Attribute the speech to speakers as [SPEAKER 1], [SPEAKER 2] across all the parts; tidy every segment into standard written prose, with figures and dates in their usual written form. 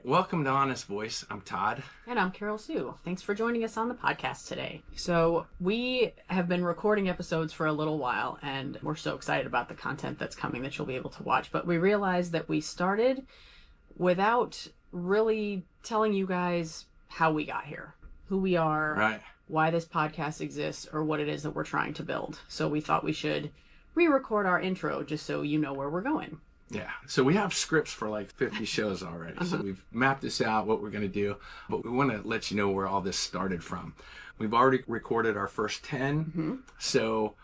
[SPEAKER 1] welcome to Honest Voice. I'm Todd.
[SPEAKER 2] And I'm Carolsue. Thanks for joining us on the podcast today. So we have been recording episodes for a little while, and we're so excited about the content that's coming that you'll be able to watch. But we realized that we started without really telling you guys how we got here, who we are,
[SPEAKER 1] Right.
[SPEAKER 2] why this podcast exists, or what it is that we're trying to build. So we thought we should re-record our intro just so you know where we're going.
[SPEAKER 1] Yeah. So we have scripts for like 50 shows already. So we've mapped this out, what we're going to do, but we want to let you know where all this started from. We've already recorded our first 10. So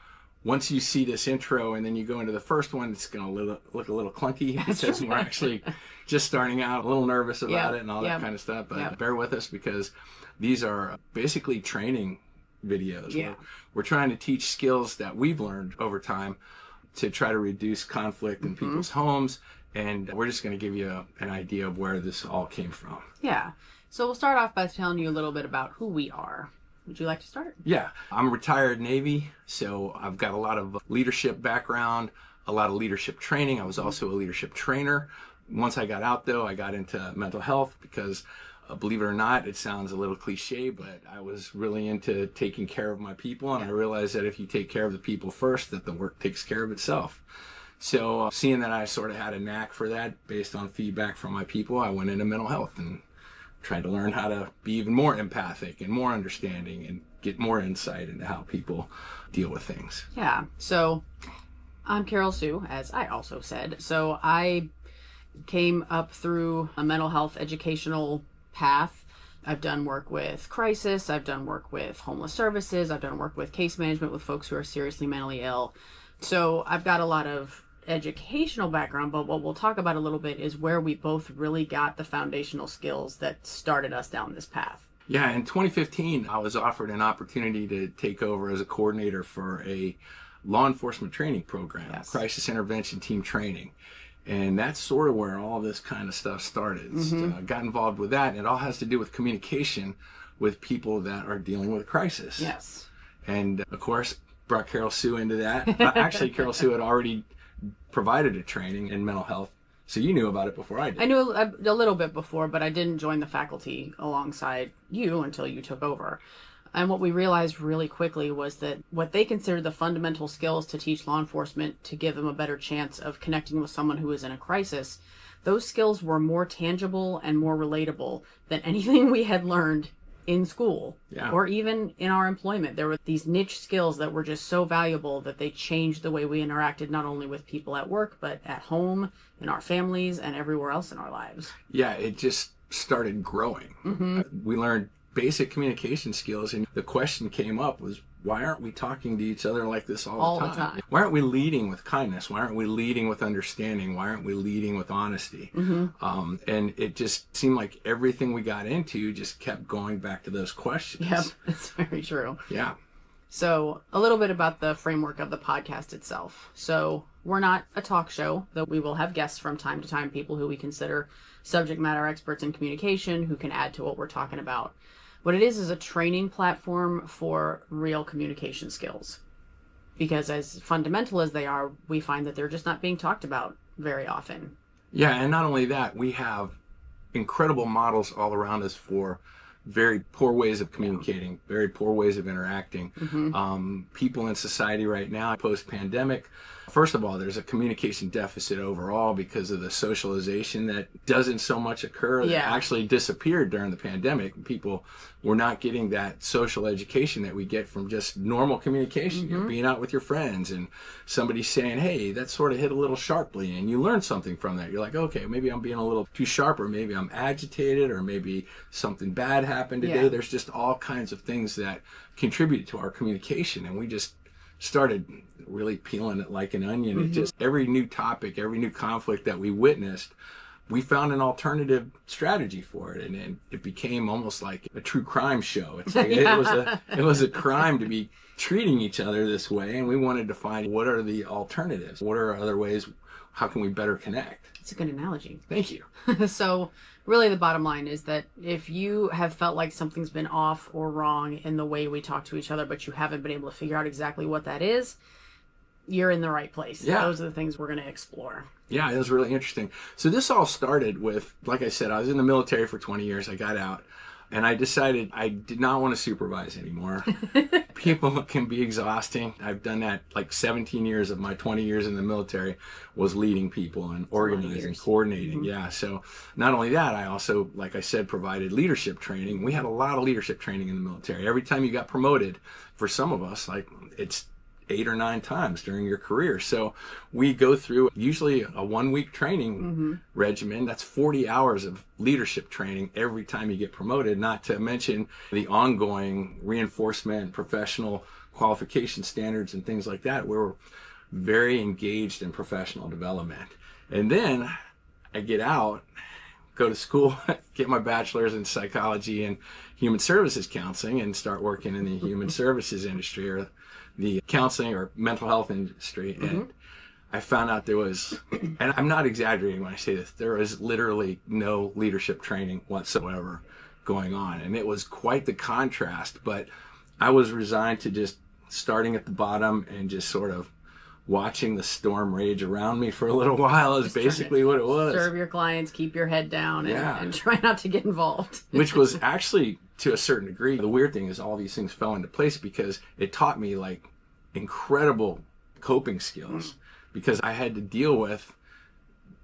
[SPEAKER 1] once you see this intro and then you go into the first one, it's going to look a little clunky because we're actually just starting out, a little nervous about it and all that kind of stuff. But bear with us because these are basically training videos.
[SPEAKER 2] Yeah.
[SPEAKER 1] We're trying to teach skills that we've learned over time to try to reduce conflict in people's homes. And we're just going to give you an idea of where this all came from.
[SPEAKER 2] Yeah. So we'll start off by telling you a little bit about who we are. Would you like to start?
[SPEAKER 1] Yeah. I'm a retired Navy, so I've got a lot of leadership background, a lot of leadership training. I was also a leadership trainer. Once I got out, though, I got into mental health because believe it or not, it sounds a little cliche, but I was really into taking care of my people, and I realized that if you take care of the people first, that the work takes care of itself. So seeing that I sort of had a knack for that based on feedback from my people, I went into mental health and tried to learn how to be even more empathic and more understanding and get more insight into how people deal with things.
[SPEAKER 2] Yeah. So I'm Carolsue, as I also said. So I came up through a mental health educational path. I've done work with crisis, I've done work with homeless services, I've done work with case management with folks who are seriously mentally ill. So I've got a lot of educational background, but what we'll talk about a little bit is where we both really got the foundational skills that started us down this path.
[SPEAKER 1] Yeah, in 2015, I was offered an opportunity to take over as a coordinator for a law enforcement training program, crisis intervention team training. And that's sort of where all this kind of stuff started. Got involved with that, and it all has to do with communication with people that are dealing with crisis.
[SPEAKER 2] Yes.
[SPEAKER 1] And, of course, brought Carolsue into that. Actually, Carolsue had already provided a training in mental health, so you knew about it before I did.
[SPEAKER 2] I knew a little bit before, but I didn't join the faculty alongside you until you took over. And what we realized really quickly was that what they considered the fundamental skills to teach law enforcement to give them a better chance of connecting with someone who is in a crisis, those skills were more tangible and more relatable than anything we had learned in school or even in our employment. There were these niche skills that were just so valuable that they changed the way we interacted not only with people at work, but at home, in our families, and everywhere else in our lives.
[SPEAKER 1] Yeah, it just started growing. We learned basic communication skills, and the question came up was, why aren't we talking to each other like this all the time? Why aren't we leading with kindness? Why aren't we leading with understanding? Why aren't we leading with honesty? And it just seemed like everything we got into just kept going back to those questions.
[SPEAKER 2] Yep, that's very true.
[SPEAKER 1] Yeah.
[SPEAKER 2] So a little bit about the framework of the podcast itself. So we're not a talk show, though we will have guests from time to time, people who we consider subject matter experts in communication who can add to what we're talking about. What it is a training platform for real communication skills. Because as fundamental as they are, we find that they're just not being talked about very often.
[SPEAKER 1] Yeah, and not only that, we have incredible models all around us for very poor ways of communicating, very poor ways of interacting. People in society right now, post-pandemic, first of all, there's a communication deficit overall because of the socialization that doesn't so much occur, that actually disappeared during the pandemic. People were not getting that social education that we get from just normal communication. You're being out with your friends and somebody saying, hey, that sort of hit a little sharply, and you learn something from that. You're like, okay, maybe I'm being a little too sharp, or maybe I'm agitated, or maybe something bad happened today. There's just all kinds of things that contribute to our communication, and we just started really peeling it like an onion. It just, every new topic, every new conflict that we witnessed, we found an alternative strategy for it, and it became almost like a true crime show. It's like, it was a crime to be treating each other this way, and we wanted to find what are the alternatives, what are other ways, how can we better connect.
[SPEAKER 2] It's a good analogy.
[SPEAKER 1] Thank you.
[SPEAKER 2] So really the bottom line is that if you have felt like something's been off or wrong in the way we talk to each other, but you haven't been able to figure out exactly what that is, you're in the right place.
[SPEAKER 1] Yeah.
[SPEAKER 2] Those are the things we're going to explore.
[SPEAKER 1] Yeah, it was really interesting. So this all started with, like I said, I was in the military for 20 years. I got out, and I decided I did not want to supervise anymore. People can be exhausting. I've done that like 17 years of my 20 years in the military was leading people and organizing, coordinating. Yeah. So not only that, I also, like I said, provided leadership training. We had a lot of leadership training in the military. Every time you got promoted, for some of us, like it's 8 or 9 times during your career. So we go through usually a 1-week training regimen. That's 40 hours of leadership training every time you get promoted, not to mention the ongoing reinforcement, professional qualification standards and things like that. We're very engaged in professional development. And then I get out, go to school, get my bachelor's in psychology and human services counseling, and start working in the human services industry, or the counseling or mental health industry. And I found out there was, and I'm not exaggerating when I say this, there was literally no leadership training whatsoever going on. And it was quite the contrast, but I was resigned to just starting at the bottom and just sort of watching the storm rage around me for a little while is basically what it was.
[SPEAKER 2] Serve your clients, keep your head down, and try not to get involved.
[SPEAKER 1] Which was actually, to a certain degree, the weird thing is all these things fell into place because it taught me like incredible coping skills, because I had to deal with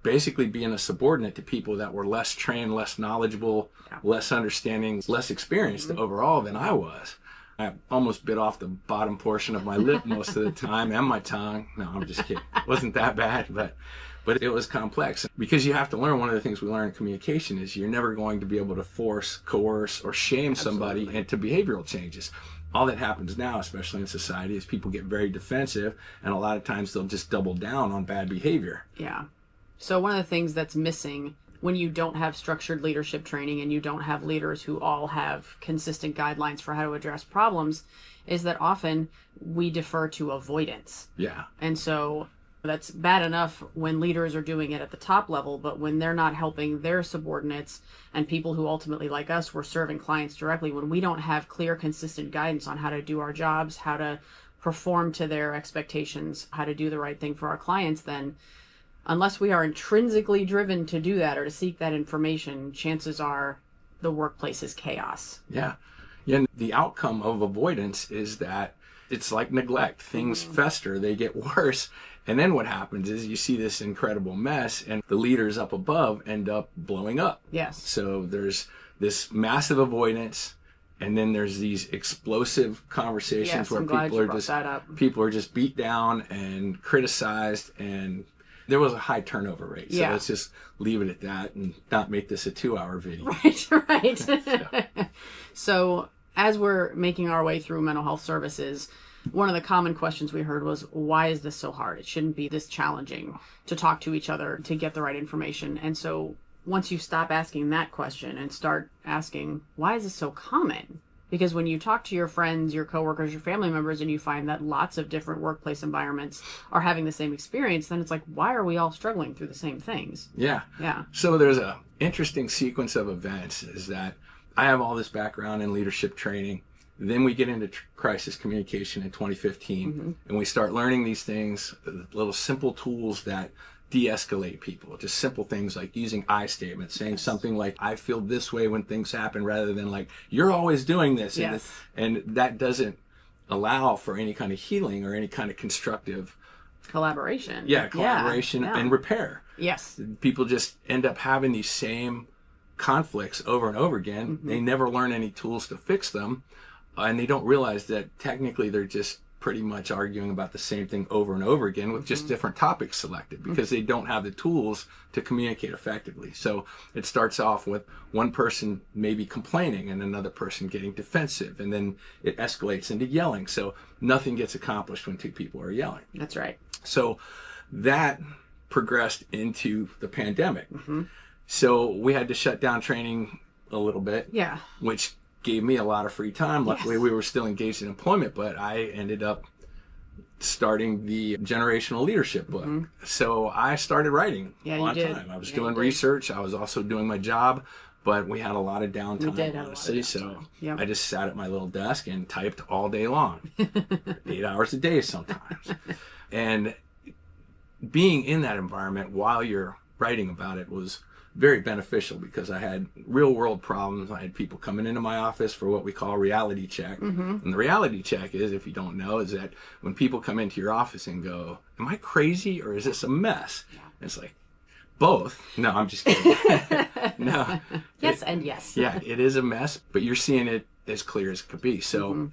[SPEAKER 1] basically being a subordinate to people that were less trained, less knowledgeable, less understanding, less experienced overall than I was. I almost bit off the bottom portion of my lip most of the time, and my tongue. No, I'm just kidding. It wasn't that bad, but it was complex. Because you have to learn, one of the things we learn in communication is you're never going to be able to force, coerce, or shame somebody into behavioral changes. All that happens now, especially in society, is people get very defensive, and a lot of times they'll just double down on bad behavior.
[SPEAKER 2] Yeah. So one of the things that's missing when you don't have structured leadership training and you don't have leaders who all have consistent guidelines for how to address problems is that often we defer to avoidance.
[SPEAKER 1] Yeah.
[SPEAKER 2] And so that's bad enough when leaders are doing it at the top level, but when they're not helping their subordinates and people who ultimately, like us, we're serving clients directly, when we don't have clear, consistent guidance on how to do our jobs, how to perform to their expectations, how to do the right thing for our clients, then unless we are intrinsically driven to do that or to seek that information, chances are the workplace is chaos.
[SPEAKER 1] Yeah. And the outcome of avoidance is that it's like neglect. Things fester, they get worse. And then what happens is you see this incredible mess, and the leaders up above end up blowing up.
[SPEAKER 2] Yes.
[SPEAKER 1] So there's this massive avoidance, and then there's these explosive conversations where people are just beat down and criticized, and there was a high turnover rate. So let's just leave it at that and not make this a 2-hour video.
[SPEAKER 2] Right. So as we're making our way through mental health services, one of the common questions we heard was, why is this so hard? It shouldn't be this challenging to talk to each other, to get the right information. And so once you stop asking that question and start asking, why is this so common? Because when you talk to your friends, your coworkers, your family members, and you find that lots of different workplace environments are having the same experience, then it's like, why are we all struggling through the same things?
[SPEAKER 1] Yeah. So there's a interesting sequence of events is that I have all this background in leadership training. Then we get into crisis communication in 2015, and we start learning these things, little simple tools that de-escalate people. Just simple things like using I statements, saying something like, I feel this way when things happen, rather than like, you're always doing this. And that doesn't allow for any kind of healing or any kind of constructive
[SPEAKER 2] collaboration.
[SPEAKER 1] Collaboration and repair.
[SPEAKER 2] Yes.
[SPEAKER 1] People just end up having these same conflicts over and over again. They never learn any tools to fix them. And they don't realize that technically they're just pretty much arguing about the same thing over and over again with just different topics selected, because they don't have the tools to communicate effectively. So it starts off with one person maybe complaining and another person getting defensive, and then it escalates into yelling. So nothing gets accomplished when two people are yelling.
[SPEAKER 2] That's right.
[SPEAKER 1] So that progressed into the pandemic. So we had to shut down training a little bit. Yeah. Which gave me a lot of free time. Luckily, we were still engaged in employment, but I ended up starting the generational leadership book. So I started writing on time. I was doing research. I was also doing my job, but we had a lot of downtime,
[SPEAKER 2] We did have a lot of
[SPEAKER 1] honestly. So
[SPEAKER 2] downtime. Yep.
[SPEAKER 1] I just sat at my little desk and typed all day long, 8 hours a day sometimes. And being in that environment while you're writing about it was very beneficial because I had real world problems. I had people coming into my office for what we call a reality check. And the reality check is, if you don't know, is that when people come into your office and go, am I crazy or is this a mess? It's like, both. No, I'm just kidding. No.
[SPEAKER 2] Yes and yes.
[SPEAKER 1] Yeah, it is a mess, but you're seeing it as clear as it could be. So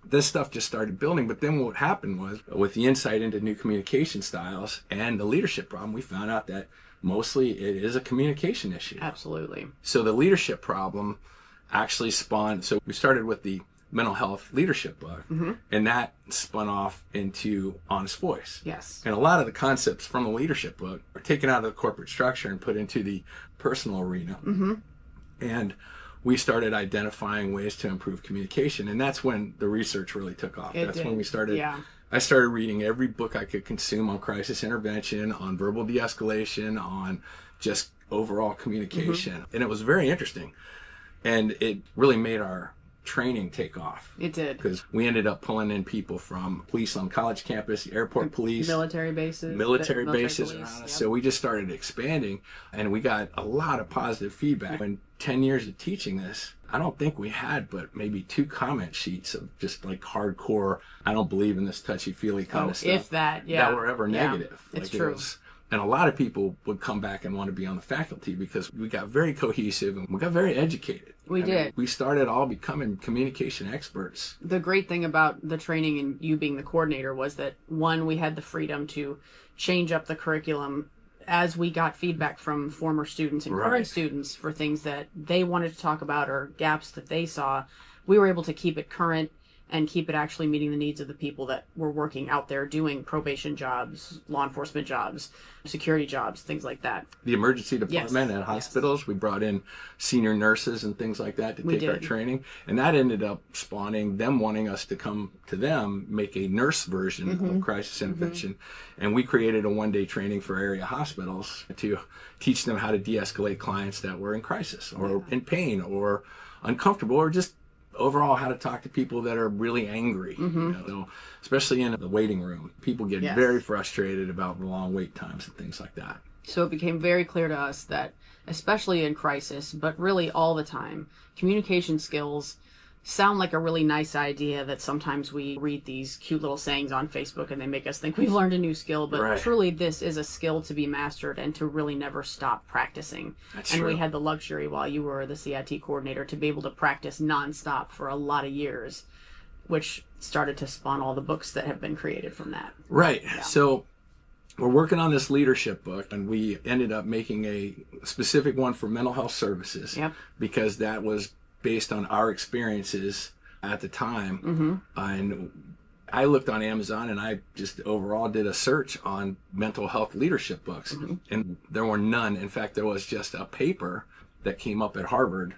[SPEAKER 1] this stuff just started building. But then what happened was, with the insight into new communication styles and the leadership problem, we found out that mostly it is a communication issue.
[SPEAKER 2] Absolutely.
[SPEAKER 1] So the leadership problem actually spawned. So we started with the mental health leadership book, and that spun off into Honest Voice.
[SPEAKER 2] Yes.
[SPEAKER 1] And a lot of the concepts from the leadership book are taken out of the corporate structure and put into the personal arena. And we started identifying ways to improve communication, and that's when the research really took off. When we started.
[SPEAKER 2] Yeah.
[SPEAKER 1] I started reading every book I could consume on crisis intervention, on verbal de-escalation, on just overall communication. And it was very interesting. And it really made our training take off.
[SPEAKER 2] It did.
[SPEAKER 1] Because we ended up pulling in people from police on college campus, airport police,
[SPEAKER 2] military bases
[SPEAKER 1] bases
[SPEAKER 2] police,
[SPEAKER 1] around us.
[SPEAKER 2] yep.
[SPEAKER 1] So we just started expanding, and we got a lot of positive feedback. In 10 years of teaching this, I don't think we had but maybe 2 comment sheets of just like hardcore, I don't believe in this touchy-feely kind of stuff.
[SPEAKER 2] If that, yeah.
[SPEAKER 1] That were ever negative.
[SPEAKER 2] It's
[SPEAKER 1] Like,
[SPEAKER 2] true.
[SPEAKER 1] And a lot of people would come back and want to be on the faculty because we got very cohesive and we got very educated.
[SPEAKER 2] We did.
[SPEAKER 1] We started all becoming communication experts.
[SPEAKER 2] The great thing about the training and you being the coordinator was that, one, we had the freedom to change up the curriculum as we got feedback from former students and current students for things that they wanted to talk about or gaps that they saw. We were able to keep it current and keep it actually meeting the needs of the people that were working out there doing probation jobs, law enforcement jobs, security jobs, things like that.
[SPEAKER 1] The emergency department at hospitals, we brought in senior nurses and things like that to take our training. And that ended up spawning them wanting us to come to them, make a nurse version of crisis intervention. And we created a one-day training for area hospitals to teach them how to de-escalate clients that were in crisis or in pain or uncomfortable or just overall how to talk to people that are really angry, you know, especially in the waiting room. People get very frustrated about the long wait times and things like that.
[SPEAKER 2] So it became very clear to us that, especially in crisis, but really all the time, communication skills sound like a really nice idea that sometimes we read these cute little sayings on Facebook and they make us think we've learned a new skill, but truly this is a skill to be mastered and to really never stop practicing.
[SPEAKER 1] That's
[SPEAKER 2] and
[SPEAKER 1] true.
[SPEAKER 2] We had the luxury while you were the CIT coordinator to be able to practice nonstop for a lot of years, which started to spawn all the books that have been created from that.
[SPEAKER 1] Right. Yeah. So we're working on this leadership book, and we ended up making a specific one for mental health services because that was based on our experiences at the time. And I looked on Amazon and I just overall did a search on mental health leadership books, and there were none. In fact, there was just a paper that came up at Harvard.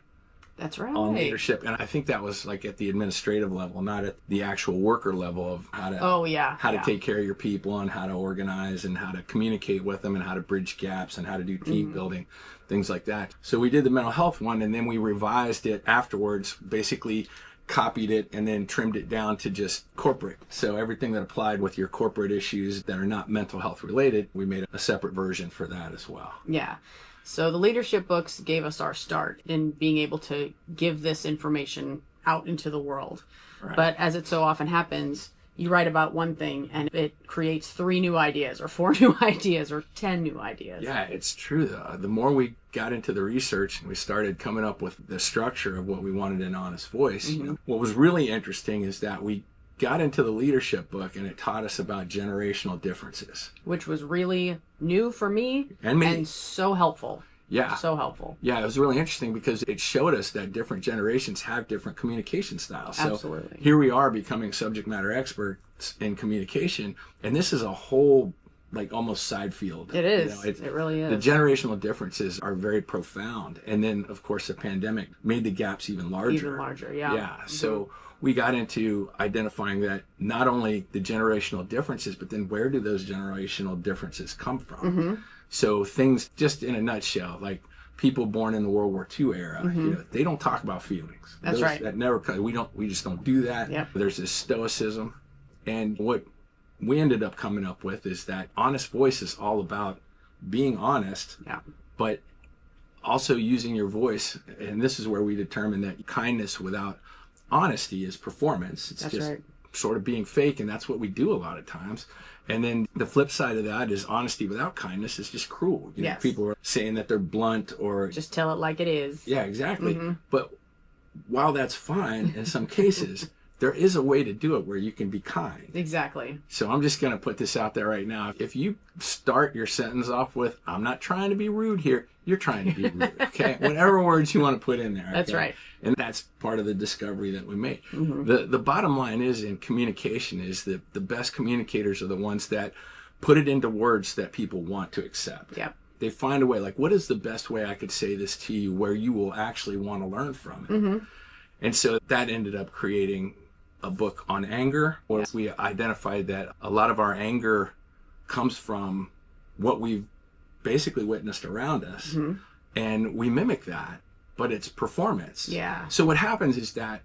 [SPEAKER 2] That's right.
[SPEAKER 1] On leadership. And I think that was like at the administrative level, not at the actual worker level of how to take care of your people and how to organize and how to communicate with them and how to bridge gaps and how to do team building, things like that. So we did the mental health one, and then we revised it afterwards, basically copied it and then trimmed it down to just corporate. So everything that applied with your corporate issues that are not mental health related, we made a separate version for that as well.
[SPEAKER 2] Yeah. So the leadership books gave us our start in being able to give this information out into the world. But as it so often happens, you write about one thing and it creates 3 new ideas or 4 new ideas or 10 new ideas.
[SPEAKER 1] Yeah, it's true though. The more we got into the research and we started coming up with the structure of what we wanted in Honest Voice, you know, what was really interesting is that we got into the leadership book and it taught us about generational differences,
[SPEAKER 2] which was really new for me and so helpful.
[SPEAKER 1] Yeah.
[SPEAKER 2] So helpful.
[SPEAKER 1] Yeah, it was really interesting because it showed us that different generations have different communication styles. So
[SPEAKER 2] absolutely.
[SPEAKER 1] Here we are becoming subject matter experts in communication, and this is a whole like almost side field.
[SPEAKER 2] It is.
[SPEAKER 1] You know,
[SPEAKER 2] it really is.
[SPEAKER 1] The generational differences are very profound. And then of course the pandemic made the gaps even larger.
[SPEAKER 2] Even larger, yeah.
[SPEAKER 1] Yeah. So we got into identifying that not only the generational differences, but then where do those generational differences come from? So things, just in a nutshell, like people born in the World War II era, they don't talk about feelings.
[SPEAKER 2] That's right.
[SPEAKER 1] That never, we just don't do that.
[SPEAKER 2] Yep.
[SPEAKER 1] There's this stoicism. And what we ended up coming up with is that honest voice is all about being honest, but also using your voice. And this is where we determine that kindness without honesty is performance. It's just sort of being fake, and that's what we do a lot of times. And then the flip side of that is honesty without kindness is just cruel. You know, people are saying that they're blunt or
[SPEAKER 2] just tell it like it is.
[SPEAKER 1] Yeah, exactly. But while that's fine in some cases, there is a way to do it where you can be kind.
[SPEAKER 2] Exactly.
[SPEAKER 1] So I'm just going to put this out there right now. If you start your sentence off with, I'm not trying to be rude here, you're trying to be rude, okay? Whatever words you want to put in there.
[SPEAKER 2] That's
[SPEAKER 1] okay?
[SPEAKER 2] right.
[SPEAKER 1] And that's part of the discovery that we make. The bottom line is in communication is that the best communicators are the ones that put it into words that people want to accept.
[SPEAKER 2] Yep.
[SPEAKER 1] They find a way, like, what is the best way I could say this to you where you will actually want to learn from it? And so that ended up creating a book on anger, where we identified that a lot of our anger comes from what we've basically witnessed around us, and we mimic that, but it's performance.
[SPEAKER 2] Yeah.
[SPEAKER 1] So what happens is that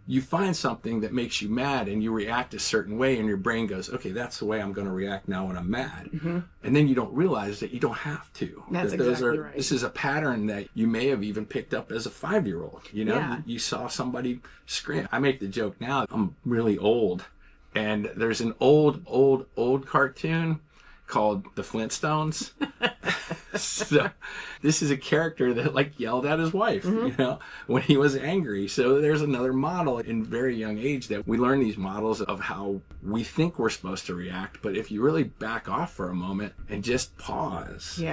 [SPEAKER 1] you find something that makes you mad and you react a certain way, and your brain goes, okay, that's the way I'm going to react now when I'm mad. And then you don't realize that you don't have to.
[SPEAKER 2] That's
[SPEAKER 1] that
[SPEAKER 2] exactly right.
[SPEAKER 1] This is a pattern that you may have even picked up as a 5-year-old. You know, you saw somebody scream. I make the joke now, I'm really old, and there's an old cartoon called The Flintstones. So this is a character that like yelled at his wife, you know, when he was angry. So there's another model in very young age that we learn these models of how we think we're supposed to react. But if you really back off for a moment and just pause,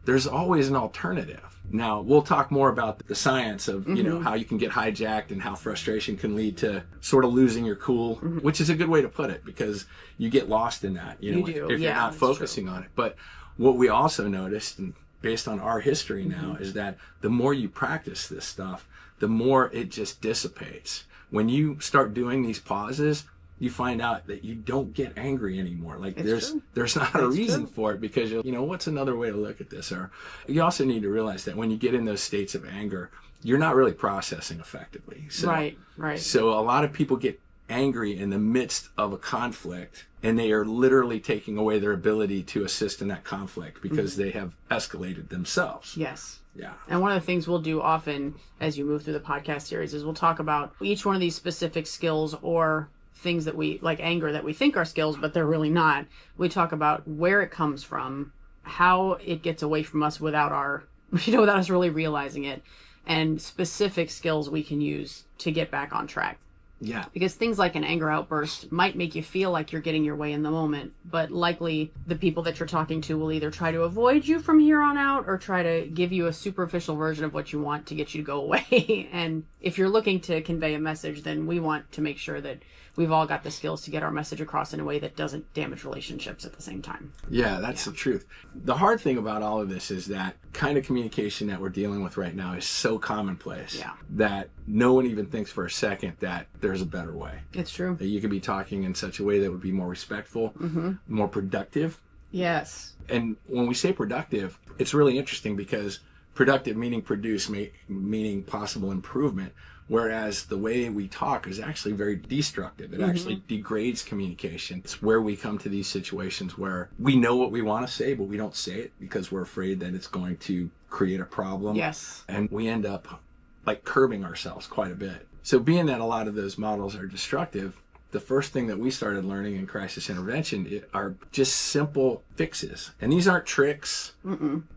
[SPEAKER 1] there's always an alternative. Now, we'll talk more about the science of, you know, how you can get hijacked and how frustration can lead to sort of losing your cool, which is a good way to put it, because you get lost in that, you know, if you're not focusing on it. But what we also noticed, and based on our history now, is that the more you practice this stuff, the more it just dissipates. When you start doing these pauses, you find out that you don't get angry anymore. Like there's not a reason for it, because you know, what's another way to look at this? Or you also need to realize that when you get in those states of anger, you're not really processing effectively. So,
[SPEAKER 2] right.
[SPEAKER 1] So a lot of people get angry in the midst of a conflict, and they are literally taking away their ability to assist in that conflict because they have escalated themselves.
[SPEAKER 2] Yes.
[SPEAKER 1] Yeah.
[SPEAKER 2] And one of the things we'll do often as you move through the podcast series is we'll talk about each one of these specific skills or things that we, like anger, that we think are skills, but they're really not. We talk about where it comes from, how it gets away from us without without us really realizing it, and specific skills we can use to get back on track.
[SPEAKER 1] Yeah.
[SPEAKER 2] Because things like an anger outburst might make you feel like you're getting your way in the moment, but likely the people that you're talking to will either try to avoid you from here on out or try to give you a superficial version of what you want to get you to go away. And if you're looking to convey a message, then we want to make sure that we've all got the skills to get our message across in a way that doesn't damage relationships at the same time.
[SPEAKER 1] Yeah, that's the truth. The hard thing about all of this is that kind of communication that we're dealing with right now is so commonplace that no one even thinks for a second that there's a better way.
[SPEAKER 2] It's true.
[SPEAKER 1] That you could be talking in such a way that would be more respectful, more productive.
[SPEAKER 2] Yes.
[SPEAKER 1] And when we say productive, it's really interesting because productive meaning produce, meaning possible improvement. Whereas the way we talk is actually very destructive. It actually degrades communication. It's where we come to these situations where we know what we want to say, but we don't say it because we're afraid that it's going to create a problem.
[SPEAKER 2] Yes.
[SPEAKER 1] And we end up like curbing ourselves quite a bit. So being that a lot of those models are destructive, the first thing that we started learning in crisis intervention are just simple fixes. And these aren't tricks. I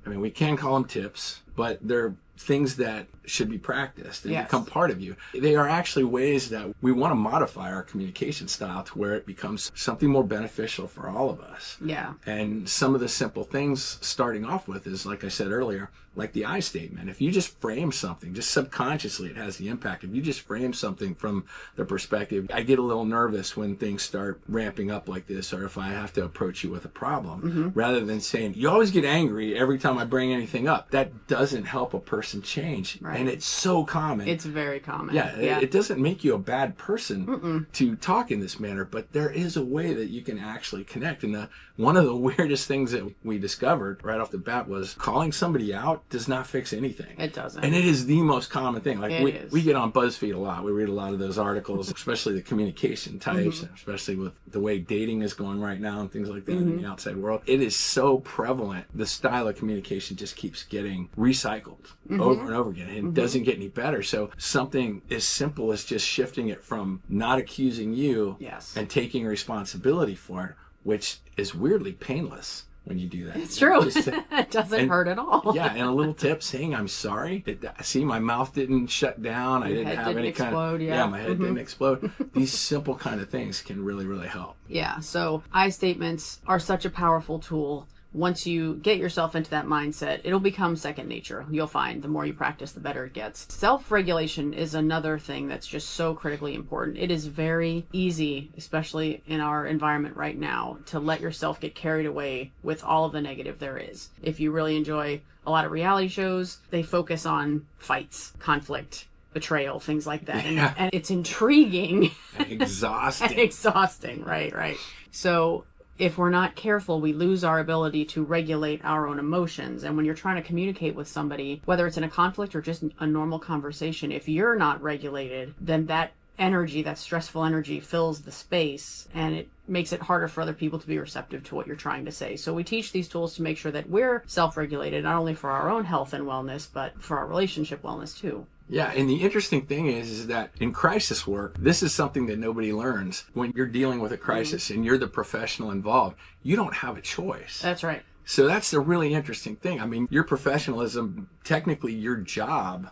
[SPEAKER 1] mean, we can call them tips, but they're things that should be practiced and become part of you. They are actually ways that we want to modify our communication style to where it becomes something more beneficial for all of us.
[SPEAKER 2] Yeah.
[SPEAKER 1] And some of the simple things starting off with is, like I said earlier, like the I statement. If you just frame something, just subconsciously it has the impact. If you just frame something from the perspective, I get a little nervous when things start ramping up like this, or if I have to approach you with a problem, rather than saying, you always get angry every time I bring anything up. That doesn't help a person person change.
[SPEAKER 2] Right.
[SPEAKER 1] And it's so common.
[SPEAKER 2] It's very common.
[SPEAKER 1] Yeah, it doesn't make you a bad person to talk in this manner, but there is a way that you can actually connect. And one of the weirdest things that we discovered right off the bat was calling somebody out does not fix anything.
[SPEAKER 2] It doesn't.
[SPEAKER 1] And it is the most common thing. Like we get on BuzzFeed a lot. We read a lot of those articles, especially the communication types, especially with the way dating is going right now and things like that in the outside world. It is so prevalent. The style of communication just keeps getting recycled over and over again, and it doesn't get any better. So something as simple as just shifting it from not accusing you and taking responsibility for it, which is weirdly painless when you do that.
[SPEAKER 2] It's true. It doesn't hurt at all.
[SPEAKER 1] Yeah, and a little tip saying I'm sorry. See, my mouth didn't shut down. I didn't have any kind of my head didn't explode. These simple kind of things can really, really help.
[SPEAKER 2] Yeah, so I statements are such a powerful tool. Once you get yourself into that mindset, it'll become second nature. You'll find the more you practice, the better it gets. Self-regulation is another thing that's just so critically important. It is very easy, especially in our environment right now, to let yourself get carried away with all of the negative there is. If you really enjoy a lot of reality shows, they focus on fights, conflict, betrayal, things like that. And it's intriguing.
[SPEAKER 1] And exhausting.
[SPEAKER 2] And exhausting, right. So if we're not careful, we lose our ability to regulate our own emotions. And when you're trying to communicate with somebody, whether it's in a conflict or just a normal conversation, if you're not regulated, then that energy, that stressful energy, fills the space, and it makes it harder for other people to be receptive to what you're trying to say. So we teach these tools to make sure that we're self-regulated, not only for our own health and wellness, but for our relationship wellness too.
[SPEAKER 1] Yeah, and the interesting thing is that in crisis work, this is something that nobody learns. When you're dealing with a crisis and you're the professional involved, you don't have a choice.
[SPEAKER 2] That's right.
[SPEAKER 1] So that's the really interesting thing. I mean, your professionalism, technically your job,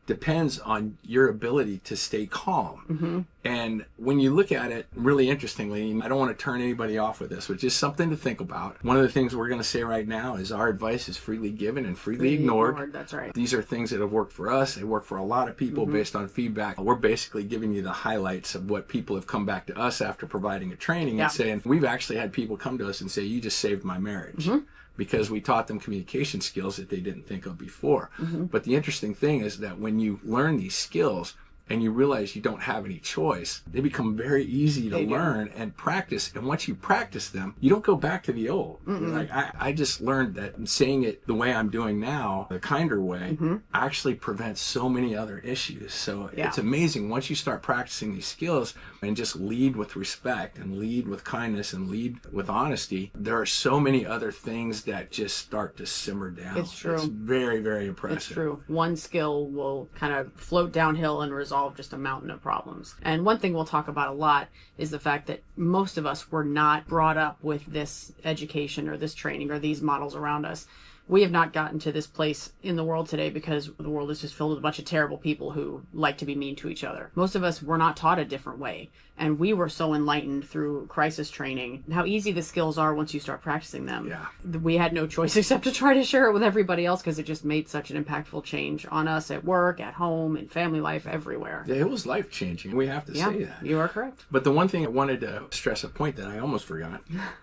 [SPEAKER 1] depends on your ability to stay calm. And when you look at it really interestingly, I don't want to turn anybody off with this, but just something to think about. One of the things we're going to say right now is our advice is freely given and freely ignored.
[SPEAKER 2] That's right.
[SPEAKER 1] These are things that have worked for us. They work for a lot of people based on feedback. We're basically giving you the highlights of what people have come back to us after providing a training and saying, we've actually had people come to us and say, you just saved my marriage. Because we taught them communication skills that they didn't think of before. But the interesting thing is that when you learn these skills and you realize you don't have any choice, they become very easy to learn and practice. And once you practice them, you don't go back to the old. Like I just learned that saying it the way I'm doing now, the kinder way, actually prevents so many other issues. So it's amazing. Once you start practicing these skills and just lead with respect and lead with kindness and lead with honesty, there are so many other things that just start to simmer down.
[SPEAKER 2] It's true.
[SPEAKER 1] It's very, very impressive.
[SPEAKER 2] It's true. One skill will kind of float downhill and resolve just a mountain of problems. And one thing we'll talk about a lot is the fact that most of us were not brought up with this education or this training or these models around us. We have not gotten to this place in the world today because the world is just filled with a bunch of terrible people who like to be mean to each other. Most of us were not taught a different way. And we were so enlightened through crisis training, how easy the skills are once you start practicing them. We had no choice except to try to share it with everybody else because it just made such an impactful change on us at work, at home, in family life, everywhere.
[SPEAKER 1] Yeah, it was life-changing. We have to say that.
[SPEAKER 2] You are correct.
[SPEAKER 1] But the one thing I wanted to stress, a point that I almost forgot,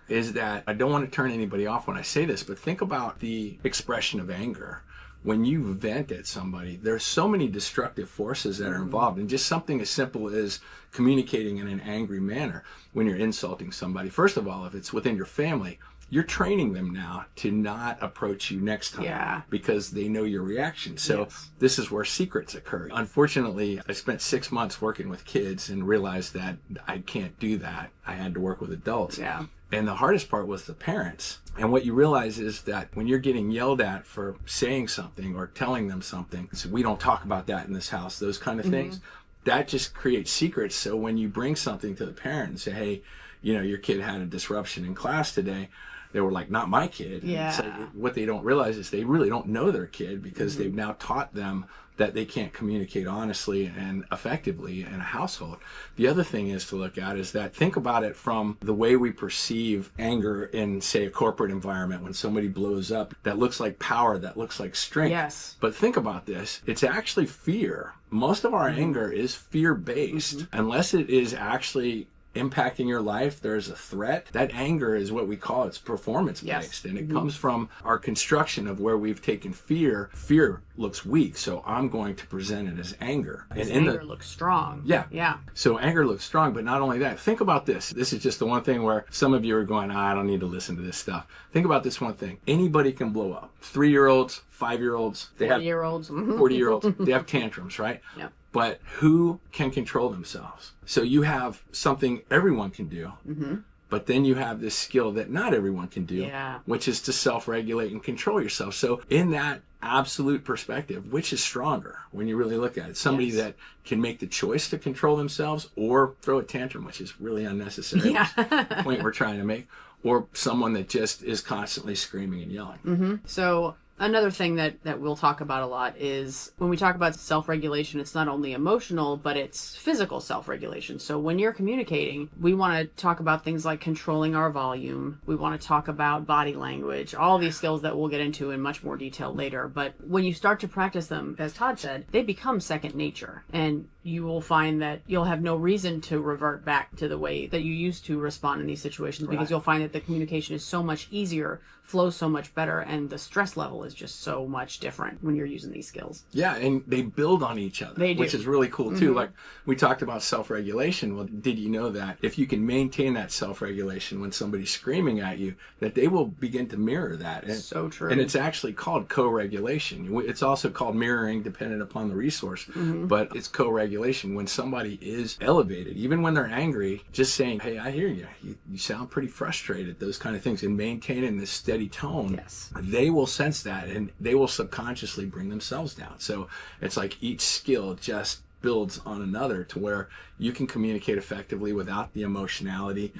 [SPEAKER 1] is that I don't want to turn anybody off when I say this, but think about the expression of anger. When you vent at somebody, there's so many destructive forces that are involved, and just something as simple as communicating in an angry manner when you're insulting somebody. First of all, if it's within your family, you're training them now to not approach you next time because they know your reaction. So this is where secrets occur. Unfortunately, I spent 6 months working with kids and realized that I can't do that. I had to work with adults. And the hardest part was the parents. And what you realize is that when you're getting yelled at for saying something or telling them something, so we don't talk about that in this house, those kind of things, that just creates secrets. So when you bring something to the parent and say, hey, you know, your kid had a disruption in class today, they were like, not my kid. So what they don't realize is they really don't know their kid because they've now taught them that they can't communicate honestly and effectively in a household. The other thing is to look at is that think about it from the way we perceive anger in, say, a corporate environment. When somebody blows up, that looks like power, that looks like strength. But think about this. It's actually fear. Most of our anger is fear-based unless it is actually impacting your life, there's a threat. That anger is what we call it's performance based. And it comes from our construction of where we've taken fear. Fear looks weak, so I'm going to present it as anger. And
[SPEAKER 2] anger looks strong. Yeah.
[SPEAKER 1] So anger looks strong, but not only that. Think about this. This is just the one thing where some of you are going, I don't need to listen to this stuff. Think about this one thing. Anybody can blow up. 3-year-olds, 5-year-olds,
[SPEAKER 2] 40-year-olds.
[SPEAKER 1] 40-year-olds, they have tantrums, right?
[SPEAKER 2] Yeah.
[SPEAKER 1] But who can control themselves? So you have something everyone can do, but then you have this skill that not everyone can do, which is to self-regulate and control yourself. So in that absolute perspective, which is stronger when you really look at it? Somebody that can make the choice to control themselves or throw a tantrum, which is really unnecessary, the point we're trying to make, or someone that just is constantly screaming and yelling.
[SPEAKER 2] So another thing that we'll talk about a lot is when we talk about self-regulation, it's not only emotional, but it's physical self-regulation. So when you're communicating, we want to talk about things like controlling our volume. We want to talk about body language, all these skills that we'll get into in much more detail later. But when you start to practice them, as Todd said, they become second nature. And you will find that you'll have no reason to revert back to the way that you used to respond in these situations because you'll find that the communication is so much easier, flows so much better, and the stress level is just so much different when you're using these skills.
[SPEAKER 1] Yeah, and they build on each other, which is really cool too. Like we talked about self-regulation. Well, did you know that if you can maintain that self-regulation when somebody's screaming at you, that they will begin to mirror that? And,
[SPEAKER 2] so true.
[SPEAKER 1] And it's actually called co-regulation. It's also called mirroring dependent upon the resource, but it's co-regulation. When somebody is elevated, even when they're angry, just saying, hey, I hear you. You sound pretty frustrated, those kind of things, and maintaining this steady tone, they will sense that and they will subconsciously bring themselves down. So it's like each skill just builds on another to where you can communicate effectively without the emotionality